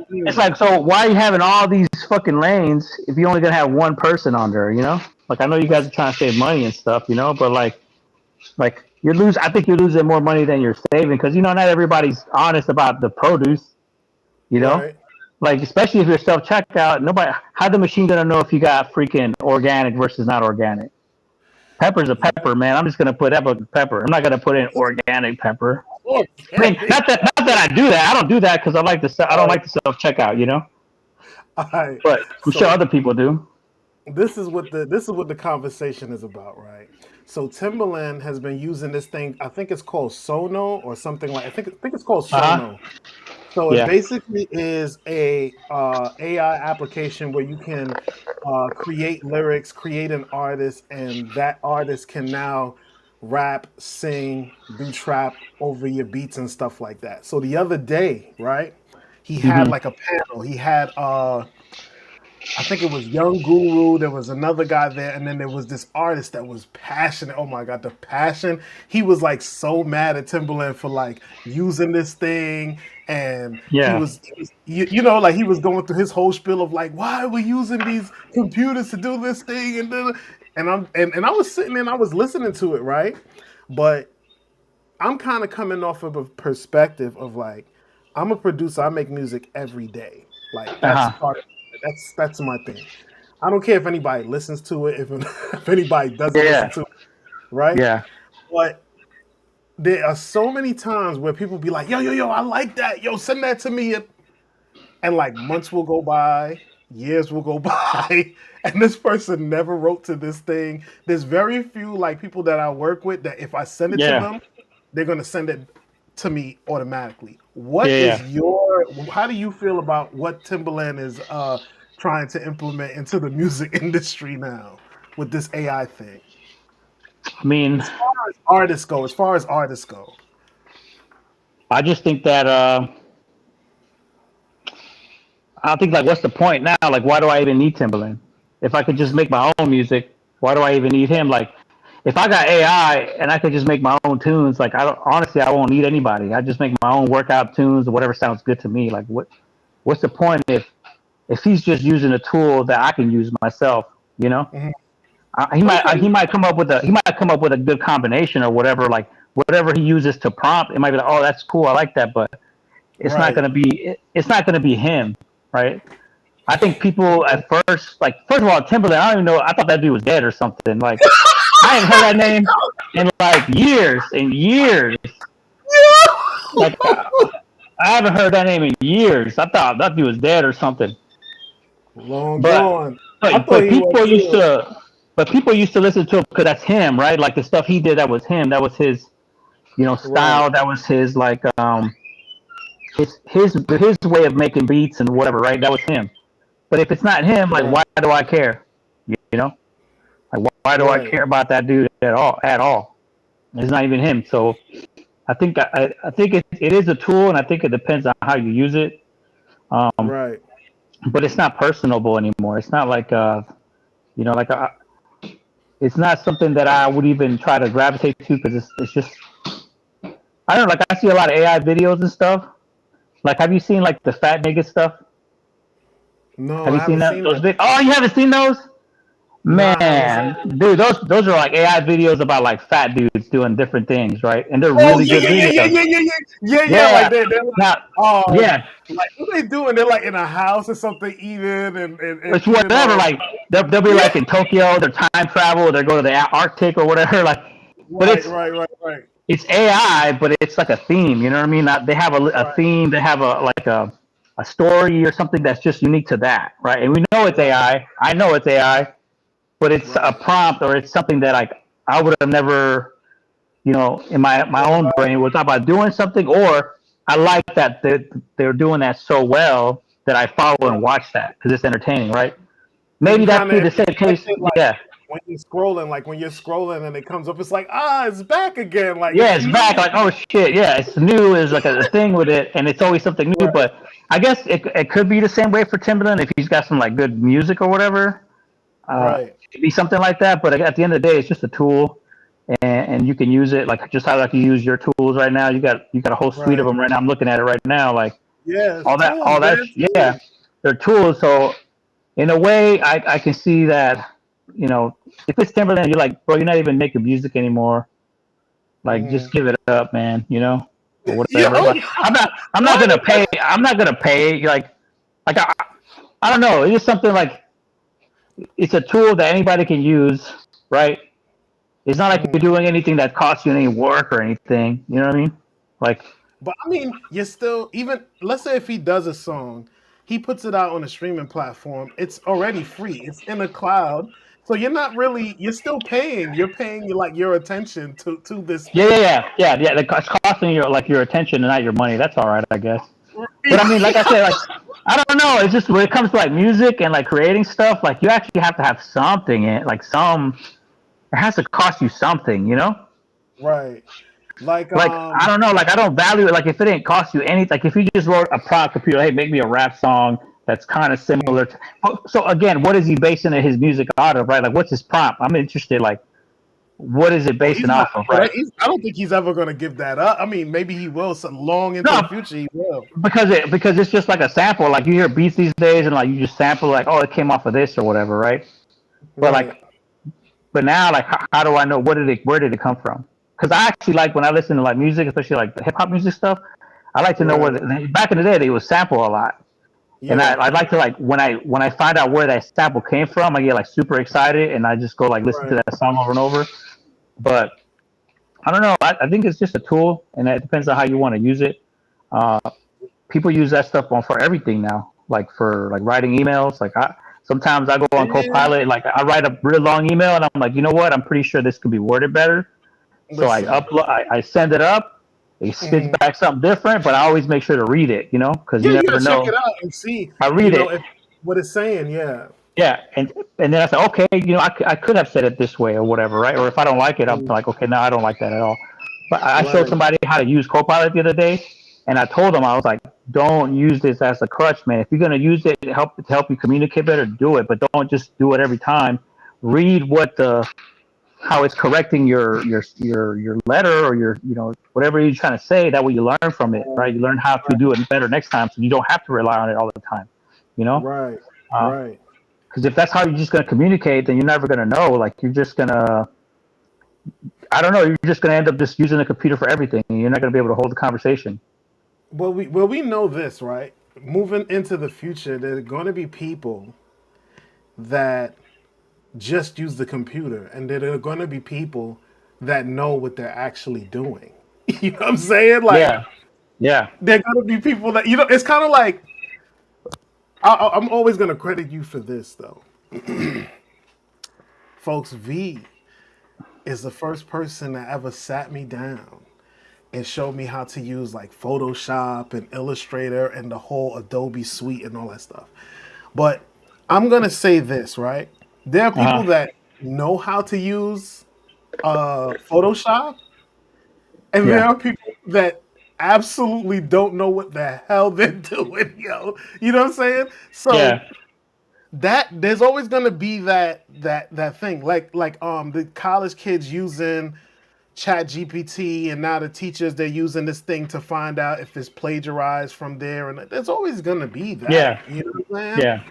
being. It's like, so why are you having all these fucking lanes if you're only gonna have one person on there, you know? Like, I know you guys are trying to save money and stuff, you know, but like I think you're losing more money than you're saving because, you know, not everybody's honest about the produce, you know? Right. Like, especially if you're self-checkout, how the machine gonna know if you got freaking organic versus not organic? Pepper's a pepper, man. I'm just gonna put pepper. I'm not gonna put in organic pepper. I mean, not that I do that. I don't do that because I don't like the self-checkout, you know? Right. But I'm sure other people do. This is what the conversation is about, right? So Timbaland has been using this thing. I think it's called Sono or something like. I think it's called Sono. So it basically is a AI application where you can create lyrics, create an artist, and that artist can now rap, sing, do trap over your beats and stuff like that. So the other day, right, he had Hmm. like a panel. He had I think it was Young Guru. There was another guy there, and then there was this artist that was passionate. Oh my god, the passion! He was like so mad at Timberland for like using this thing, and Yeah. you know, like he was going through his whole spiel of like, why are we using these computers to do this thing, and I was sitting there and I was listening to it, right? But I'm kind of coming off of a perspective of like, I'm a producer. I make music every day. Like Uh that's huh. part of it. That's my thing. I don't care if anybody listens to it, if if anybody doesn't listen Yeah. to it, right? Yeah. But there are so many times where people be like, yo, I like that. Yo, send that to me. And like months will go by, years will go by, and this person never wrote to this thing. There's very few like people that I work with that if I send it to Yeah. them, they're gonna send it to me automatically. Yeah. How do you feel about what Timberland is trying to implement into the music industry now with this AI thing? I mean, As far as artists go. I just think that I think like, what's the point now? Like, why do I even need Timberland? If I could just make my own music, why do I even need him? Like, if I got AI and I could just make my own tunes, like I don't honestly, I won't need anybody. I just make my own workout tunes or whatever sounds good to me. Like, what's the point if he's just using a tool that I can use myself? You know, Mhm. he Okay. might come up with a good combination or whatever. Like whatever he uses to prompt, it might be like, oh, that's cool, I like that, but Right. it's not gonna be him, right? I think people at first, like, first of all, Timberland, I don't even know. I thought that dude was dead or something. Like, I haven't heard that name in like years and years. Like, I haven't heard that name in years. I thought that dude was dead or something. Long But gone. I but thought but he was people used too. to people used to listen to him because that's him, right? Like the stuff he did, that was him. That was his, Right. style. That was his like his way of making beats and whatever, right? That was him. But if it's not him, like, Right. why do I care? You know, like, why do I Right. care about that dude at all? At all? It's not even him. So I think it is a tool, and I think it depends on how you use it. Um, Right. but it's not personable anymore. It's not like like it's not something that I would even try to gravitate to because it's just, I don't know. Like, I see a lot of AI videos and stuff. Like, have you seen like the fat nigga stuff? No, Have I you seen haven't that? seen Those that. big? Oh, you haven't seen those? No, I haven't seen Man, that. dude, those are like AI videos about like fat dudes doing different things, right? And they're Oh really yeah, good yeah, yeah, yeah, videos. yeah, yeah, yeah, yeah. Like Yeah. they're like, Now, yeah, like what they doing? They're like in a house or something, eating and it's eating whatever. all. Like they'll be Yeah. like in Tokyo, they're time travel, they go to the Arctic or whatever. Like, but Right, right, right, right, it's AI, but it's like a theme. You know what I mean? They have a right, theme. They have a story or something that's just unique to that, right? And we know it's right, AI. I know it's AI, but it's a right. prompt or it's something that like I would have never, in my Thought own about brain was about doing something, or I like that they're doing that so well that I follow and right. watch that because it's entertaining, right? So you Maybe that kind be of the same expect case. it like Yeah, when you're scrolling and it comes up, it's like it's back again. Like yeah, it's it's back. new. Like, oh shit, yeah, it's new. Is like a thing with it, and it's always something new. Right, But I guess it could be the same way for Timbaland if he's got some like good music or whatever. right, It'd be something like that. But at the end of the day, it's just a tool, and you can use it like just how like you use your tools right now. You got a whole suite of right. them right now. I'm looking at it right now. Like Yeah, it's all tools, that, man. It's yeah, tools. they're tools. So in a way, I can see that. If it's Timberland, you're like, bro, you're not even making music anymore. Like, Hmm. just give it up, man. Or Yo, whatever. Like, I'm not what? gonna pay. I'm not gonna pay. Like I don't know. It's just something like it's a tool that anybody can use, right? It's not like you're Mhm. doing anything that costs you any work or anything. You know what I mean? Like, But I mean, you're still even. Let's say if he does a song, he puts it out on a streaming platform. It's already free. It's in a cloud, so you're not really. You're still paying. You're paying like your attention to this yeah, yeah, thing. yeah, yeah, yeah. It's costing your attention and not your money. That's all right, I guess. But I mean, like I said, like I don't know. It's just when it comes to like music and like creating stuff, like you actually have to have something in it, like some. It has to cost you something, you know? Right. Like Like I don't know, like I don't value it. Like if it didn't cost you anything, like if you just wrote a prompt computer, hey, make me a rap song that's kind of similar to. So again, what is he basing his music out of, right? Like what's his prompt? I'm interested. Like what is it well, basing off of, right? I don't think he's ever going to give that up. I mean, maybe he will. So long into No, the future, he will. because it's just like a sample. Like you hear beats these days, and like you just sample, like oh, it came off of this or whatever, right? But Right. like, but now, like, how do I know where did it come from? Because I actually like when I listen to like music, especially like hip hop music stuff. I like to know Right. back in the day they would sample a lot, and Yeah. I like to like when I find out where that sample came from, I get like super excited, and I just go like listen to Right. that song over and over. But I don't know. I think it's just a tool, and it depends on how you want to use it. Uh, People use that stuff for everything now, like for like writing emails. Like sometimes I go on Yeah. Copilot, like I write a real long email, and I'm like, you know what? I'm pretty sure this could be worded better. So I Listen. upload, I send it up. It spits Mhm. back something different, but I always make sure to read it, because Yeah, you you never gotta check know. it out and see, I read it, if what it's saying. Yeah. yeah, and then I say, okay, I could have said it this way or whatever, right? Or if I don't like it, I'm Mm. like, okay, no, I don't like that at all. But I showed Right. somebody how to use Copilot the other day, and I told them I was like, don't use this as a crutch, man. If you're gonna use it to help you communicate better, do it, but don't just do it every time. Read how it's correcting your letter or your whatever you're trying to say. That way you learn from it, right? You learn how to do it better next time, so you don't have to rely on it all the time. You know. Right. Right. Because if that's how you're just going to communicate, then you're never going to know. Like you're just going to, I don't know, you're just going to end up just using the computer for everything. And you're not going to be able to hold the conversation. We know this, right? Moving into the future, there are going to be people that just use the computer, and there are going to be people that know what they're actually doing. You know what I'm saying? Like, Yeah, yeah, there are going to be people that it's kind of like I'm always going to credit you for this, though, folks. V is the first person that ever sat me down and showed me how to use like Photoshop and Illustrator and the whole Adobe suite and all that stuff. But I'm gonna say this, right? There are people uh-huh. that know how to use Photoshop, and there Yeah, are people that absolutely don't know what the hell they're doing, yo. You know what I'm saying? So yeah, that there's always gonna be that thing, like the college kids using Chat GPT, and now the teachers they're using this thing to find out if it's plagiarized from there, and there's always gonna be that. yeah, You know what I'm saying? yeah,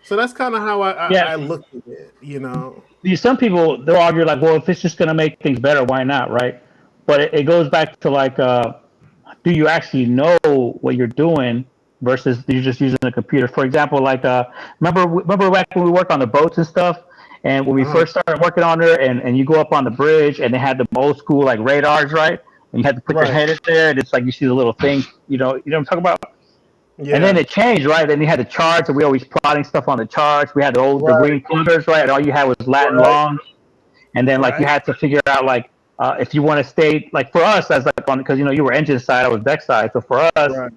So that's kind of how yeah. I look at it. You know? Some people they'll argue like, well, if it's just going to make things better, why not, right? But it goes back to like, do you actually know what you're doing versus you're just using a computer? For example, like remember back when we worked on the boats and stuff, and when we Uh-huh. first started working on there, and you go up on the bridge, and they had the old school like radars, right? And you had to put your Right. head in there, and it's like you see the little thing, you know what I'm talking about? And then Yeah. it changed, right? Then you had the charts, and we always plotting stuff on the charts. We had the Right. green pluggers, right? And all you had was Latin Right. long, and then like you Right. had to figure out like if you want to stay like for us as like on because you were engine side, I was deck side. So for us Right.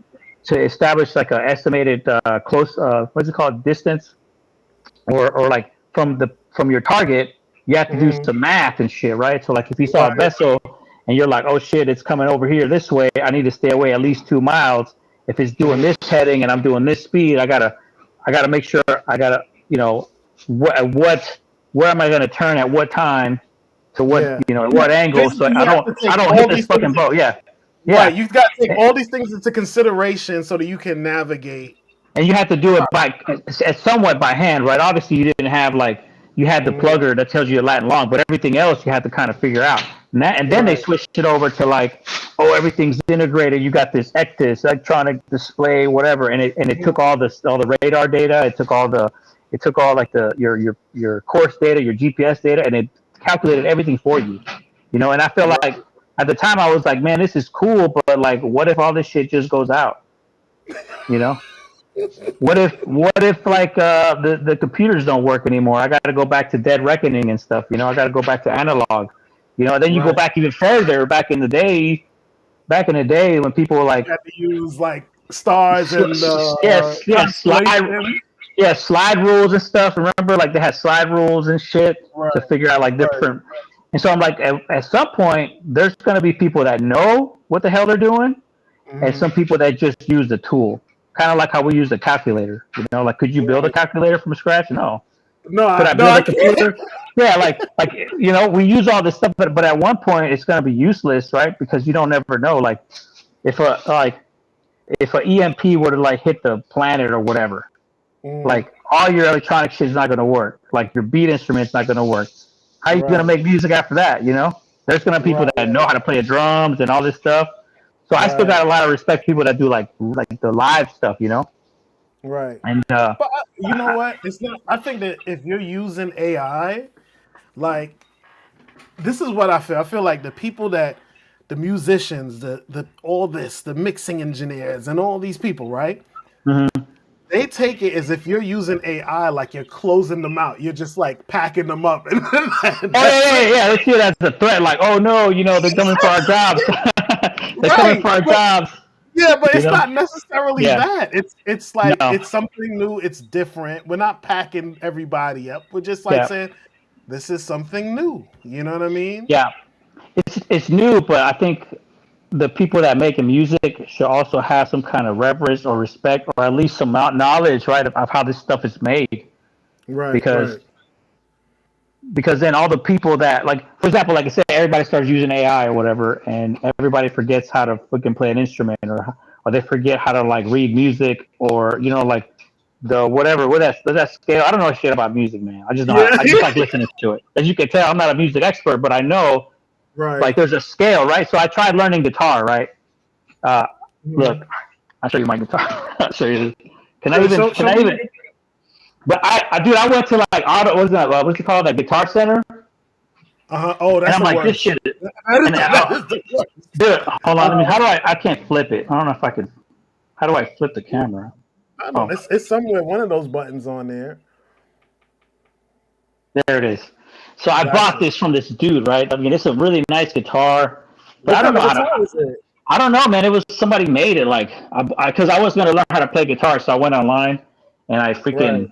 to establish like a estimated close what's it called distance or like from your target, you have to do Mhm. some math and shit, right? So like if you saw a Right. vessel and you're like, oh shit, it's coming over here this way, I need to stay away at least 2 miles. If it's doing Mhm. this heading and I'm doing this speed, I gotta make sure I gotta what where am I gonna turn at what time to what Yeah. at Yeah. what angle so Basically, you I have don't to I take don't all hit this these things. fucking boat. Yeah, Right. yeah. You've got to take all these things into consideration so that you can navigate. And you have to do it by somewhat by hand, right? Obviously, you didn't have like you had the Mhm. plugger that tells you your Latin long, but everything else you had to kind of figure out. And then they Right. switched it over to like, oh, everything's integrated. You got this ECDIS, electronic display, whatever, and it Mhm. took all the radar data, it took all like your course data, your GPS data, and it calculated everything for you. And I feel Right. like at the time I was like, man, this is cool, but like, what if all this shit just goes out? You know? What if like the computers don't work anymore? I got to go back to dead reckoning and stuff. I got to go back to analog. Then you go Right. back even further. Back in the day when people were like, You have to use like stars and yes, yes, constellation. slide rules and stuff. Remember, like they had slide rules and shit to Right. figure out like Right. different. And so I'm like, at some point, there's going to be people that know what the hell they're doing, and some people that just use the tool, kind of like how we use the calculator. You know, like could you build a Right. calculator from scratch? No. No, Could I no, build I a can't. computer? Yeah, like you know, we use all this stuff, but at one point it's going to be useless, right? Because you don't ever know, like if an EMP were to like hit the planet or whatever, Mm, like all your electronic shit is not going to work. Like your beat instrument's not going to work. How are you going to right, make music after that? You know, there's going to be people right, that know how to play the drums and all this stuff. So I still right, got a lot of respect for people that do like the live stuff, you know. right. And But you know what? It's not. I think that if you're using AI, like this is what I feel. I feel like the people that, the musicians, the all this, the mixing engineers, and all these people, right? mhm. They take it as if you're using AI, like you're closing them out. You're just like packing them up, and Oh that's it. yeah. They see it as a threat, like, oh no, you know, they're coming for our jobs. They're coming Right. for our jobs, Yeah, but you it's know. not necessarily Yeah, that. It's like no, it's something new. It's different. We're not packing everybody up. We're just like yeah, saying this is something new. You know what I mean? yeah. It's new, but I think the people that make music should also have some kind of reverence or respect, or at least some knowledge, right, of how this stuff is made. Right, Because right, then all the people that, like, for example, like I said, everybody starts using AI or whatever, and everybody forgets how to fucking play an instrument, or they forget how to like read music, or you know, like the whatever with that scale. I don't know shit about music, man. yeah, I just like listening to it. As you can tell, I'm not a music expert, but I know right. like there's a scale, right? So I tried learning guitar, right? Uh, Look, Mhm. I'll show you my guitar. I'll show you this. Can I Yeah, even? show, Can show I me. even? But dude, I went to like auto. What's that? What's it called? That Guitar Center. Uh-huh. Oh, And that's I'm the like, this worst. shit. That is And that is the worst. dude, hold on. Uh, How do I can't flip it. I don't know if I could. How do I flip the camera? I know Oh, it's somewhere. One of those buttons on there. there it is. So I bought Gotcha. this from this dude, right? I mean, it's a really nice guitar, but What I don't kind know of how to. guitar is it? I don't know, man. It was somebody made it. Like, because I was gonna learn how to play guitar, so I went online, and Right.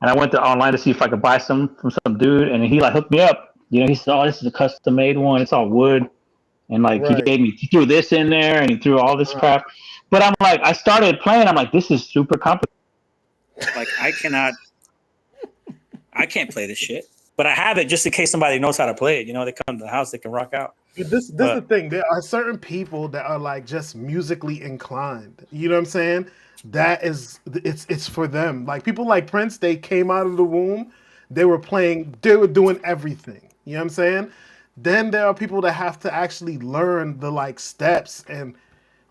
I went to online to see if I could buy some from some dude, and he like hooked me up. You know, he said, "Oh, this is a custom made one. It's all wood." And like Right. he threw this in there and he threw all this Right. crap. But I'm like, I started playing. I'm like, this is super complicated. Like I can't play this shit, but I have it just in case somebody knows how to play it. You know, they come to the house, they can rock out. But this is the But thing. There are certain people that are like just musically inclined. You know what I'm saying? That is it's for them. Like people like Prince, they came out of the womb, they were doing everything. You know what I'm saying? Then there are people that have to actually learn the like steps and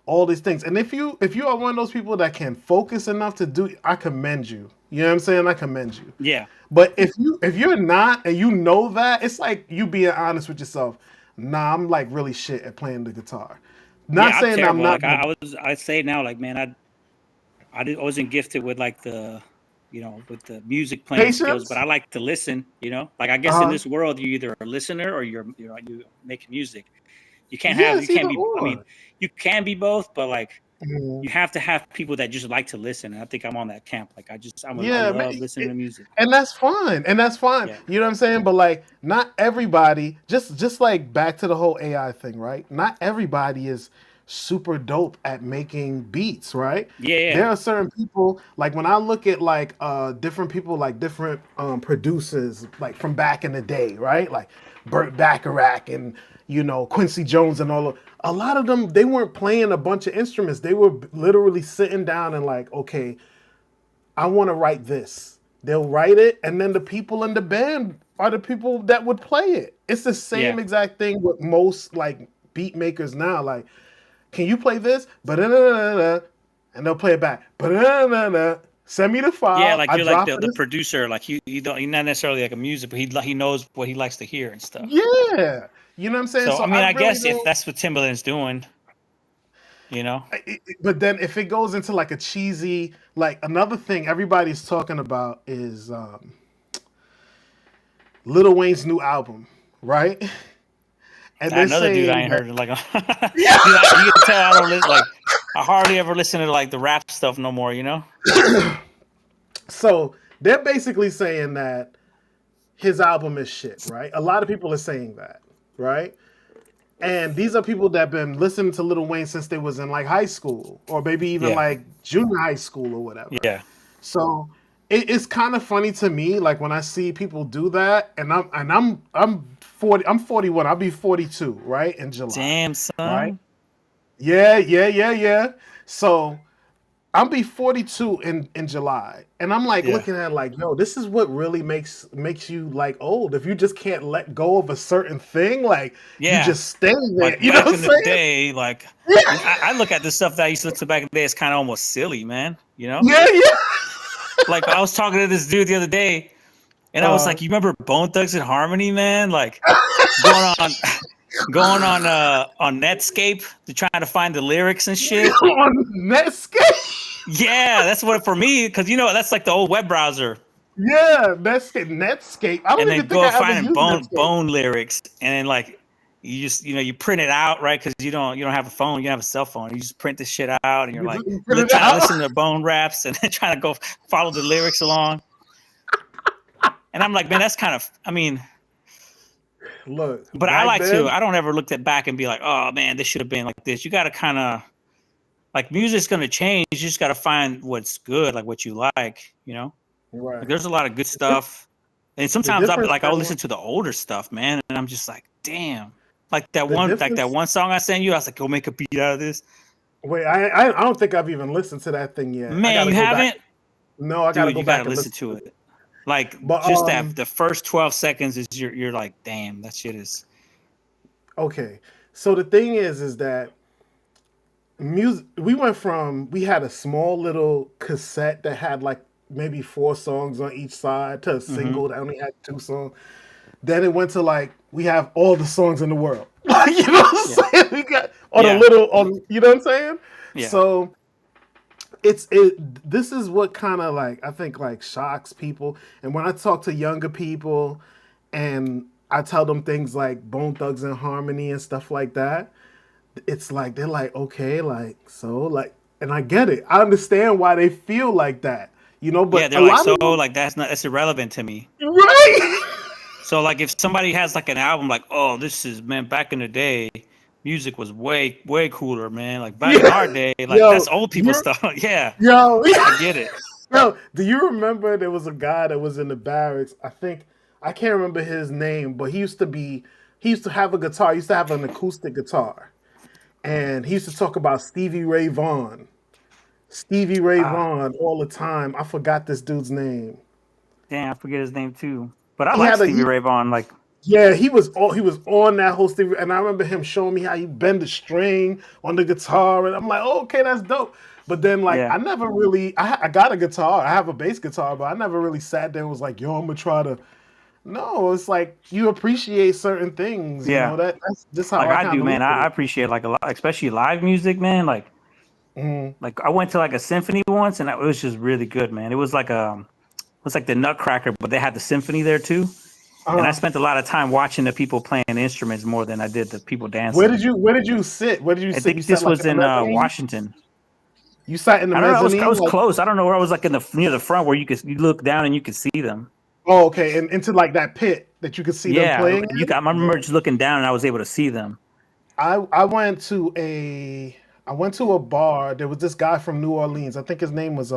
all these things. And if you are one of those people that can focus enough to do, I commend you. You know what I'm saying? I commend you. yeah, But if you're not and you know that, it's like you being honest with yourself. Nah, I'm like really shit at playing the guitar. Not yeah, I'm saying I'm terrible. not Like I say now, like man, I wasn't gifted with like with the music playing skills, but patience. I like to listen. You know, like I guess in Uh this world, you're either a listener or you make music. yeah, You it's can't either be. I mean, or. you can be both, but like Mhm. you have to have people that just like to listen. And I think I'm on that camp. Like I Yeah, man, love listening to music. and that's fine, and that's fine. Yeah, You know what I'm saying? But like, not everybody. Just like back to the whole AI thing, right? Not everybody is super dope at making beats, right? yeah, There yeah. are certain people, like when I look at like different people, like different producers, like from back in the day, right? Like Burt Bacharach and Quincy Jones and all of. A lot of them, they weren't playing a bunch of instruments. They were literally sitting down and like, okay, I want to write this. They'll write it, and then the people in the band are the people that would play it. It's the same Yeah. exact thing with most like beat makers now. Like, can you play this? Ba-da-da-da-da. And they'll play it back. Ba-da-da-da-da. Send me the Yeah, file. like I you're like drop the it. producer. Like you don't you're not necessarily like a music, but he knows what he likes to hear and stuff. Yeah. You know what I'm saying? So So I mean, I I really guess if don't. that's what Timbaland's doing, you know, But then if it goes into like a cheesy, like another thing everybody's talking about is Lil Wayne's new album, right? And they're another dude I saying ain't that, heard like dude, you can tell I don't listen, like I hardly ever listen to like the rap stuff no more. You know? so they're basically saying that his album is shit, right? A lot of people are saying that, right? And these are people that have been listening to Lil Wayne since they was in like high school or maybe even Yeah. like junior high school or whatever. Yeah. So it's kind of funny to me, like when I see people do that, and I'm 40, I'm 41, I'll be 42, right, in July, Damn, son. right? Yeah. So I'll be 42 in July, and I'm like Yeah. looking at it like, yo, this is what really makes you like old. If you just can't let go of a certain thing, like Yeah. you just stay there. Like You know back what in I'm the saying? day, like Yeah, I look at the stuff that I used to listen to back in the day. It's kind of almost silly, man. You know, yeah. like I was talking to this dude the other day, and I was Uh, like, "You remember Bone Thugs and Harmony, man? Like going on, on Netscape to try to find the lyrics and shit." on Netscape. Yeah, that's what for me, because that's like the old web browser, Yeah, Netscape. I don't and even then think go I ever finding used Netscape. bone lyrics, and then like you just you print it out, right? Because you don't have a phone, you have a cell phone. You just print this shit out, and you're like You print it trying to out. listen to bone raps and then trying to go follow the lyrics along. And I'm like, man, that's kind of, I mean, Look, but I back like then, to. I don't ever look at back and be like, oh man, this should have been like this. You got to kind of like music's gonna change. You just got to find what's good, like what you like. Like right. there's a lot of good stuff, and sometimes I'll difference I'll now- listen to the older stuff, man, and I'm just like, damn, like that difference- one song I sent you. I was like, go make a beat out of this. Wait, I don't think I've even listened to that thing yet. I Man, gotta you go back. haven't? No, I gotta Dude, go you back gotta and listen to it. Like But, just that the first 12 seconds is you're like, damn, that shit is. Okay, so the thing is that music. We had a small little cassette that had like maybe 4 songs on each side to a single that only had 2 songs. Then it went to like we have all the songs in the world. You know what I'm saying? We got on Yeah. a little on. You know what I'm saying? Yeah. So this is what kind of like I think like shocks people. And when I talk to younger people and I tell them things like Bone Thugs and Harmony and stuff like that, it's like they're like, okay, like so like, and I get it. I understand why they feel like that, but Yeah, they're a like, lot so of them, like that's irrelevant to me. right? So like if somebody has like an album like, oh, this is, man, back in the day, music was way cooler, man. Like back in our day, like Yo, that's old people you're- stuff. Yeah, Yo, I get it. yo, do you remember there was a guy that was in the barracks? I can't remember his name, but he used to have a guitar. He used to have an acoustic guitar, and he used to talk about Stevie Ray Vaughan all the time. I forgot this dude's name. Damn, I forget his name too. But I He like had a- Stevie Ray Vaughan. Like, Yeah, he was on that whole Stevie, and I remember him showing me how you bend the string on the guitar, and I'm like, oh, okay, that's dope. But then, like, Yeah. I never really, I got a guitar, I have a bass guitar, but I never really sat there and was like, yo, I'm gonna try to. No, it's like you appreciate certain things. Yeah. That's just how like I kinda do, man. look at I it. appreciate like a lot, especially live music, man. Like I went to like a symphony once, and it was just really good, man. It was like the Nutcracker, but they had the symphony there too. And I spent a lot of time watching the people playing instruments more than I did the people dancing. Where did you sit? Where did you I sit? think You this sat, like, was in mezzanine? Washington. You sat in the I don't know. mezzanine. I was like- close. I don't know where I was, like near the front where you look down and you could see them. Oh, okay, and into like that pit that you could see them Yeah, playing. I remember just looking down and I was able to see them. I went to a bar. There was this guy from New Orleans. I think his name was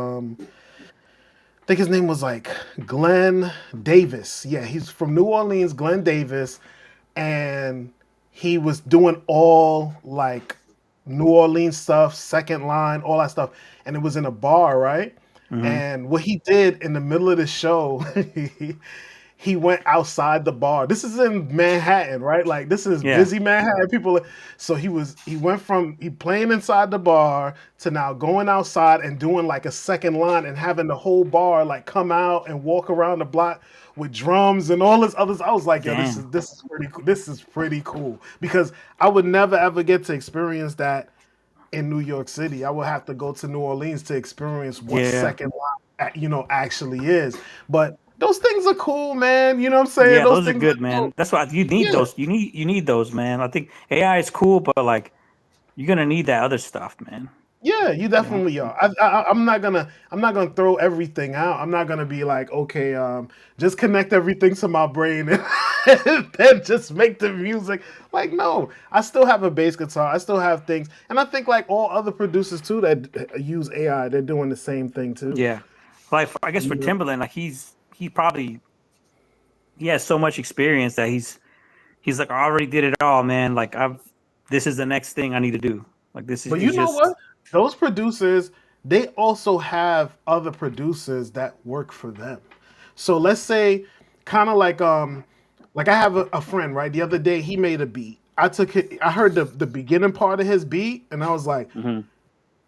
like Glenn Davis. Yeah, he's from New Orleans, Glenn Davis, and he was doing all like New Orleans stuff, second line, all that stuff, and it was in a bar, right? And what he did in the middle of the show, he went outside the bar. This is in Manhattan, right? Like this is Yeah. busy Manhattan. People. So he went from playing inside the bar to now going outside and doing like a second line and having the whole bar like come out and walk around the block with drums and all this others. I was like, yo, Damn. this is pretty cool. This is pretty cool because I would never ever get to experience that in New York City. I would have to go to New Orleans to experience what Yeah. second line, actually is. But those things are cool, man. You know what I'm saying? Yeah, those are things good, man. cool. That's why you need Yeah. those. You need those, man. I think AI is cool, but like you're gonna need that other stuff, man. Yeah, you You know? definitely are. I'm not gonna throw everything out. I'm not gonna be like, okay, just connect everything to my brain and then just make the music. Like, no, I still have a bass guitar. I still have things, and I think like all other producers too that use AI, they're doing the same thing too. Yeah. Like I guess You for know? Timberland, like he has so much experience that he's like, I already did it all, man. Like this is the next thing I need to do. Like this is But you it's know just what? Those producers, they also have other producers that work for them. So let's say, kind of like I have a friend, right? The other day he made a beat. I took it. I heard the beginning part of his beat, and I was like, mhm.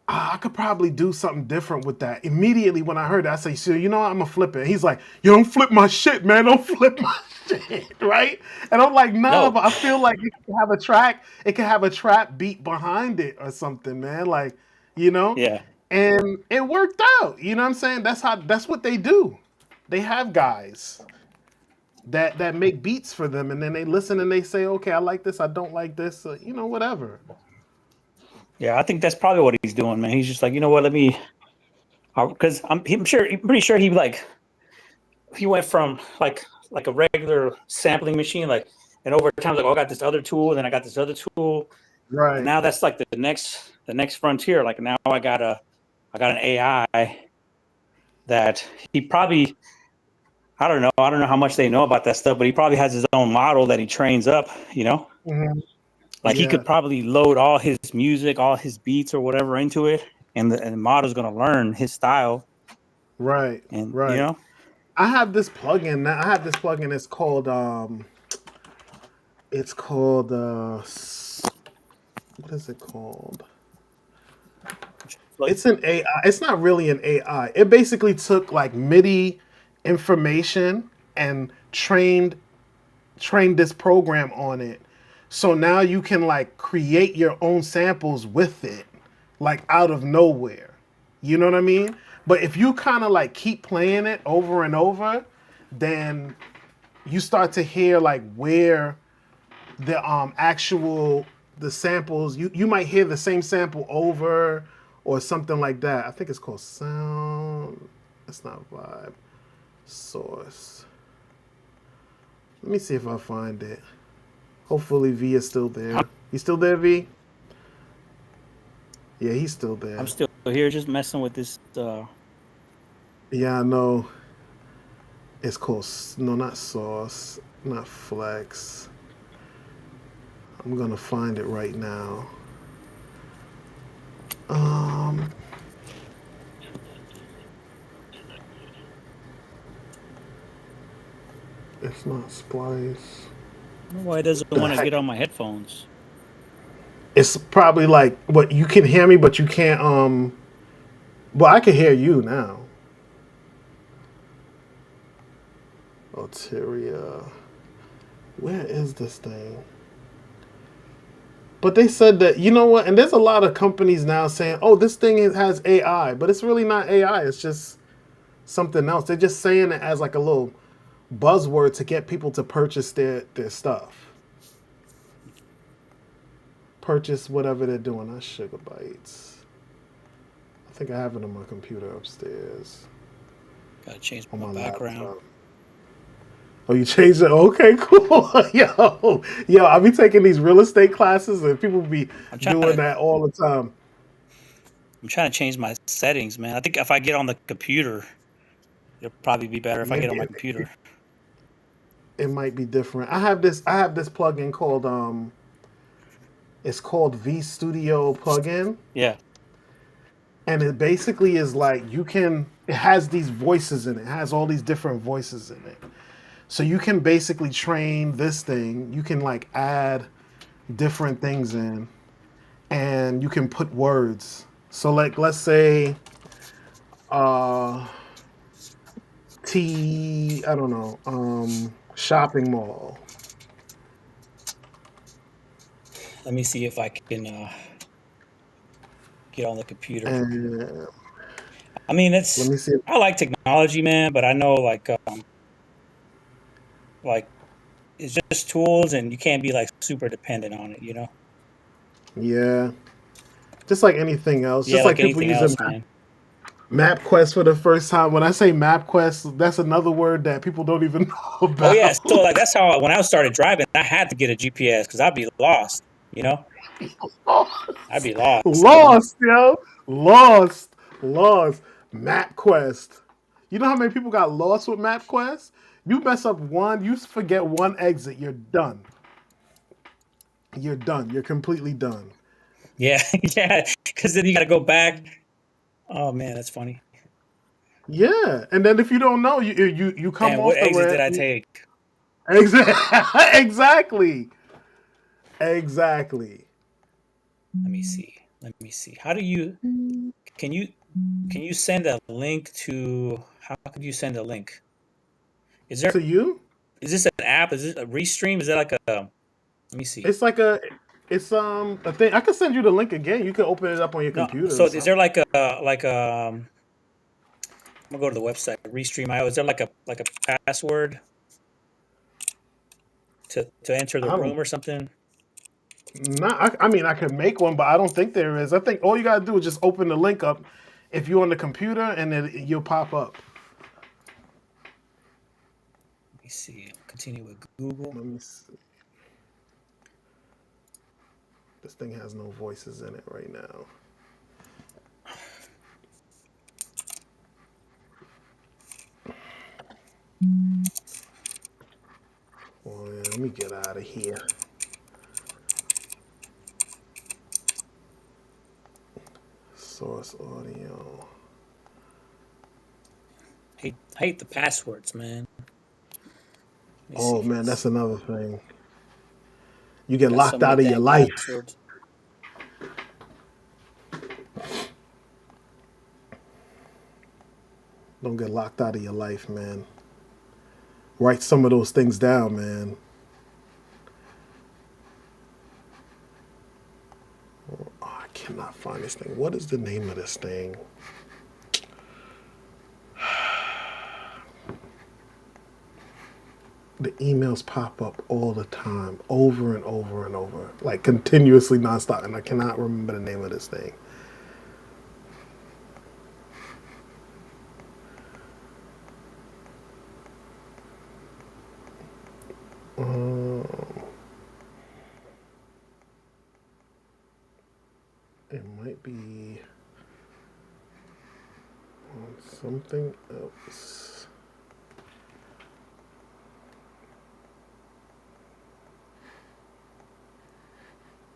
I could probably do something different with that. Immediately when I heard that, I say, so you know what? I'm gonna flip it. He's like, you don't flip my shit, man. Don't flip my shit, right? And I'm like, nah, No. but I feel like it can have a track. It can have a trap beat behind it or something, man. Like, you know, Yeah. and it worked out. You know what I'm saying? That's what they do. They have guys that make beats for them, and then they listen and they say, okay, I like this. I don't like this. You know, whatever. Yeah, I think that's probably what he's doing, man. He's just like, you know what, let me because I'm pretty sure he went from like a regular sampling machine, like, and over time like, oh, I got this other tool, and then I got this other tool, and Right. now that's like the next frontier. Like now I got an AI that he probably I don't know how much they know about that stuff, but he probably has his own model that he trains up, you know? Mhm. Like he Yeah. could probably load all his music, all his beats or whatever into it, and the model's gonna learn his style, Right. and you Right. know, I have this plugin. I have this plugin. It's called what is it called? like It's an AI. It's not really an AI. It basically took like MIDI information and trained this program on it. So now you can like create your own samples with it, like out of nowhere. You know what I mean? But if you kind of like keep playing it over and over, then you start to hear like where the actual the samples you might hear the same sample over or something like that. I think it's called sound. It's not vibe source. Let me see if I find it. Hopefully V is still there. You still there, V? Yeah, he's still I'm there. still here just messing with this. Yeah, I know. It's called no, not sauce, not flex. I'm gonna find it right now. Um, it's not splice. I don't know why it doesn't The want to heck? get on my headphones. It's probably like what you can hear me, but you can't. Well, I can hear you now. Alteria. Where is this thing? But they said that you know what, and there's a lot of companies now saying, "Oh, this thing has AI," but it's really not AI. It's just something else. They're just saying it as like a little buzzword to get people to purchase their stuff. Purchase whatever they're doing. That's Sugar Bytes. I think I have it on my computer upstairs Gotta change on my my background. laptop. Oh, you changed it? Okay, cool. Yo, I be taking these real estate classes and people be I'm trying doing to that all the time. I'm trying to change my settings, man. I think if I get on the computer, it'll probably be better if I get Maybe on my computer. it might be different. I have this plugin called it's called V Studio plugin, Yeah. and it basically is like it has these voices in it. It has all these different voices in it. So you can basically train this thing. You can like add different things in and you can put words. So like let's say uh I don't know, shopping mall. Let me see if I can get on the computer. And I mean, let it's me see. I like technology, man, but I know like it's just tools, and you can't be like super dependent on it, you know. Yeah. Just like anything else. Yeah, Just like like people anything using else, man. MapQuest for the first time. When I say MapQuest, that's another word that people don't even know Oh yeah, about. so like that's how when I started driving, I had to get a GPS because I'd be lost. You know, I'd be lost, man. Lost, yo. Lost. Lost. MapQuest. You know how many people got lost with MapQuest? You mess up one, you forget one exit, you're done. You're done. You're completely done. Yeah, yeah, because then you got to go back. Oh man, that's funny. Yeah. And then if you don't know, you come Damn, what off the exit did ramp. I take? Exactly. Exactly. Let me see. Let me see. How do you can you can you send a link to? How could you send a link? Is there To you, is this an app? Is it a Restream? Is that like a? Let me see. it's like it's a thing. I can send you the link again. You can open it up on your No, computer so or is there something. like a? I'm gonna go to the website Restream.io. Is there like a password to enter the I don't room or something? not. I mean, I could make one, but I don't think there is. I think all you gotta do is just open the link up if you're on the computer, and then you'll pop up. Let me see. Continue with Google. Let me see. This thing has no voices in it right now. Well, yeah, let me get out of here. Source audio. Hate the passwords, man. Let me Oh see. man, that's another thing. You get Got so locked many out of your dang life. passwords. Don't get locked out of your life, man. Write some of those things down, man. Oh, I cannot find this thing. What is the name of this thing? The emails pop up all the time, over and over and over, like continuously nonstop, and I cannot remember the name of this thing. Um, it might be on something else.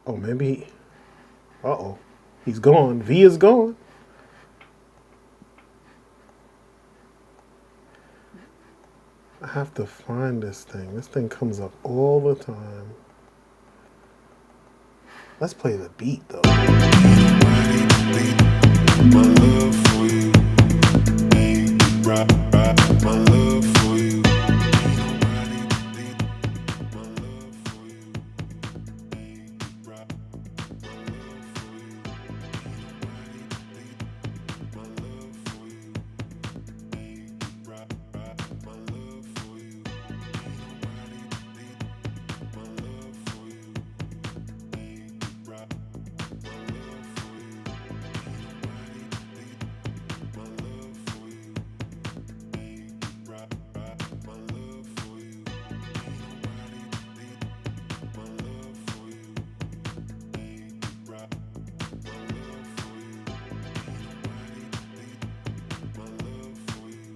Oh, maybe. Uh oh. He's gone. V is gone. I have to find this thing. This thing comes up all the time. Let's play the beat though. My love for you ain't right, right. My love for you ain't nobody beat. My love for you ain't right. My love for you ain't nobody beat. My love for you ain't right, right. My love for you ain't nobody beat. My love for you ain't right. My love for you ain't nobody beat. My love for you ain't right, right. My love for you ain't nobody beat. My love for you ain't right. My love for you ain't nobody beat. My love for you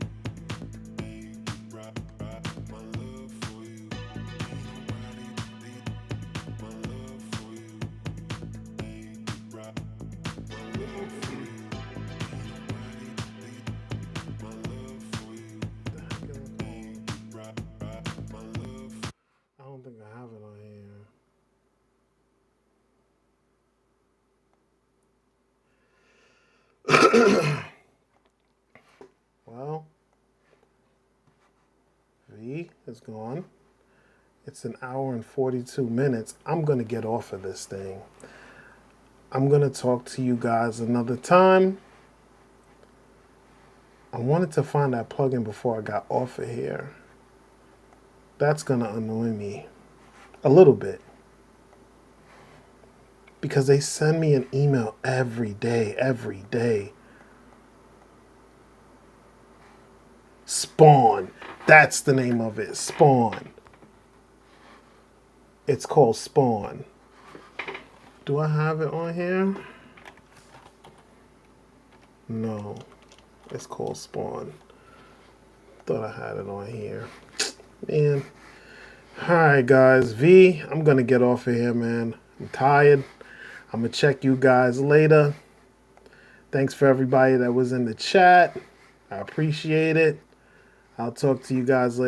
ain't right, right. My love for you ain't nobody beat. My love for you ain't right. My love for you ain't nobody beat. My love for you ain't right, right. My love. I don't think I have it on here. Well, V is gone. It's an hour and 42 minutes. I'm going to get off of this thing. I'm going to talk to you guys another time. I wanted to find that plugin before I got off of here. That's going to annoy me a little bit. because they send me an email every day, every day. Spawn. That's the name of it. Spawn. It's called Spawn. Do I have it on here? No. It's called Spawn. Thought I had it on here. Man. Alright, guys. V, I'm going to get off of here, man. I'm tired. I'm going to check you guys later. Thanks for everybody that was in the chat. I appreciate it. I'll talk to you guys later.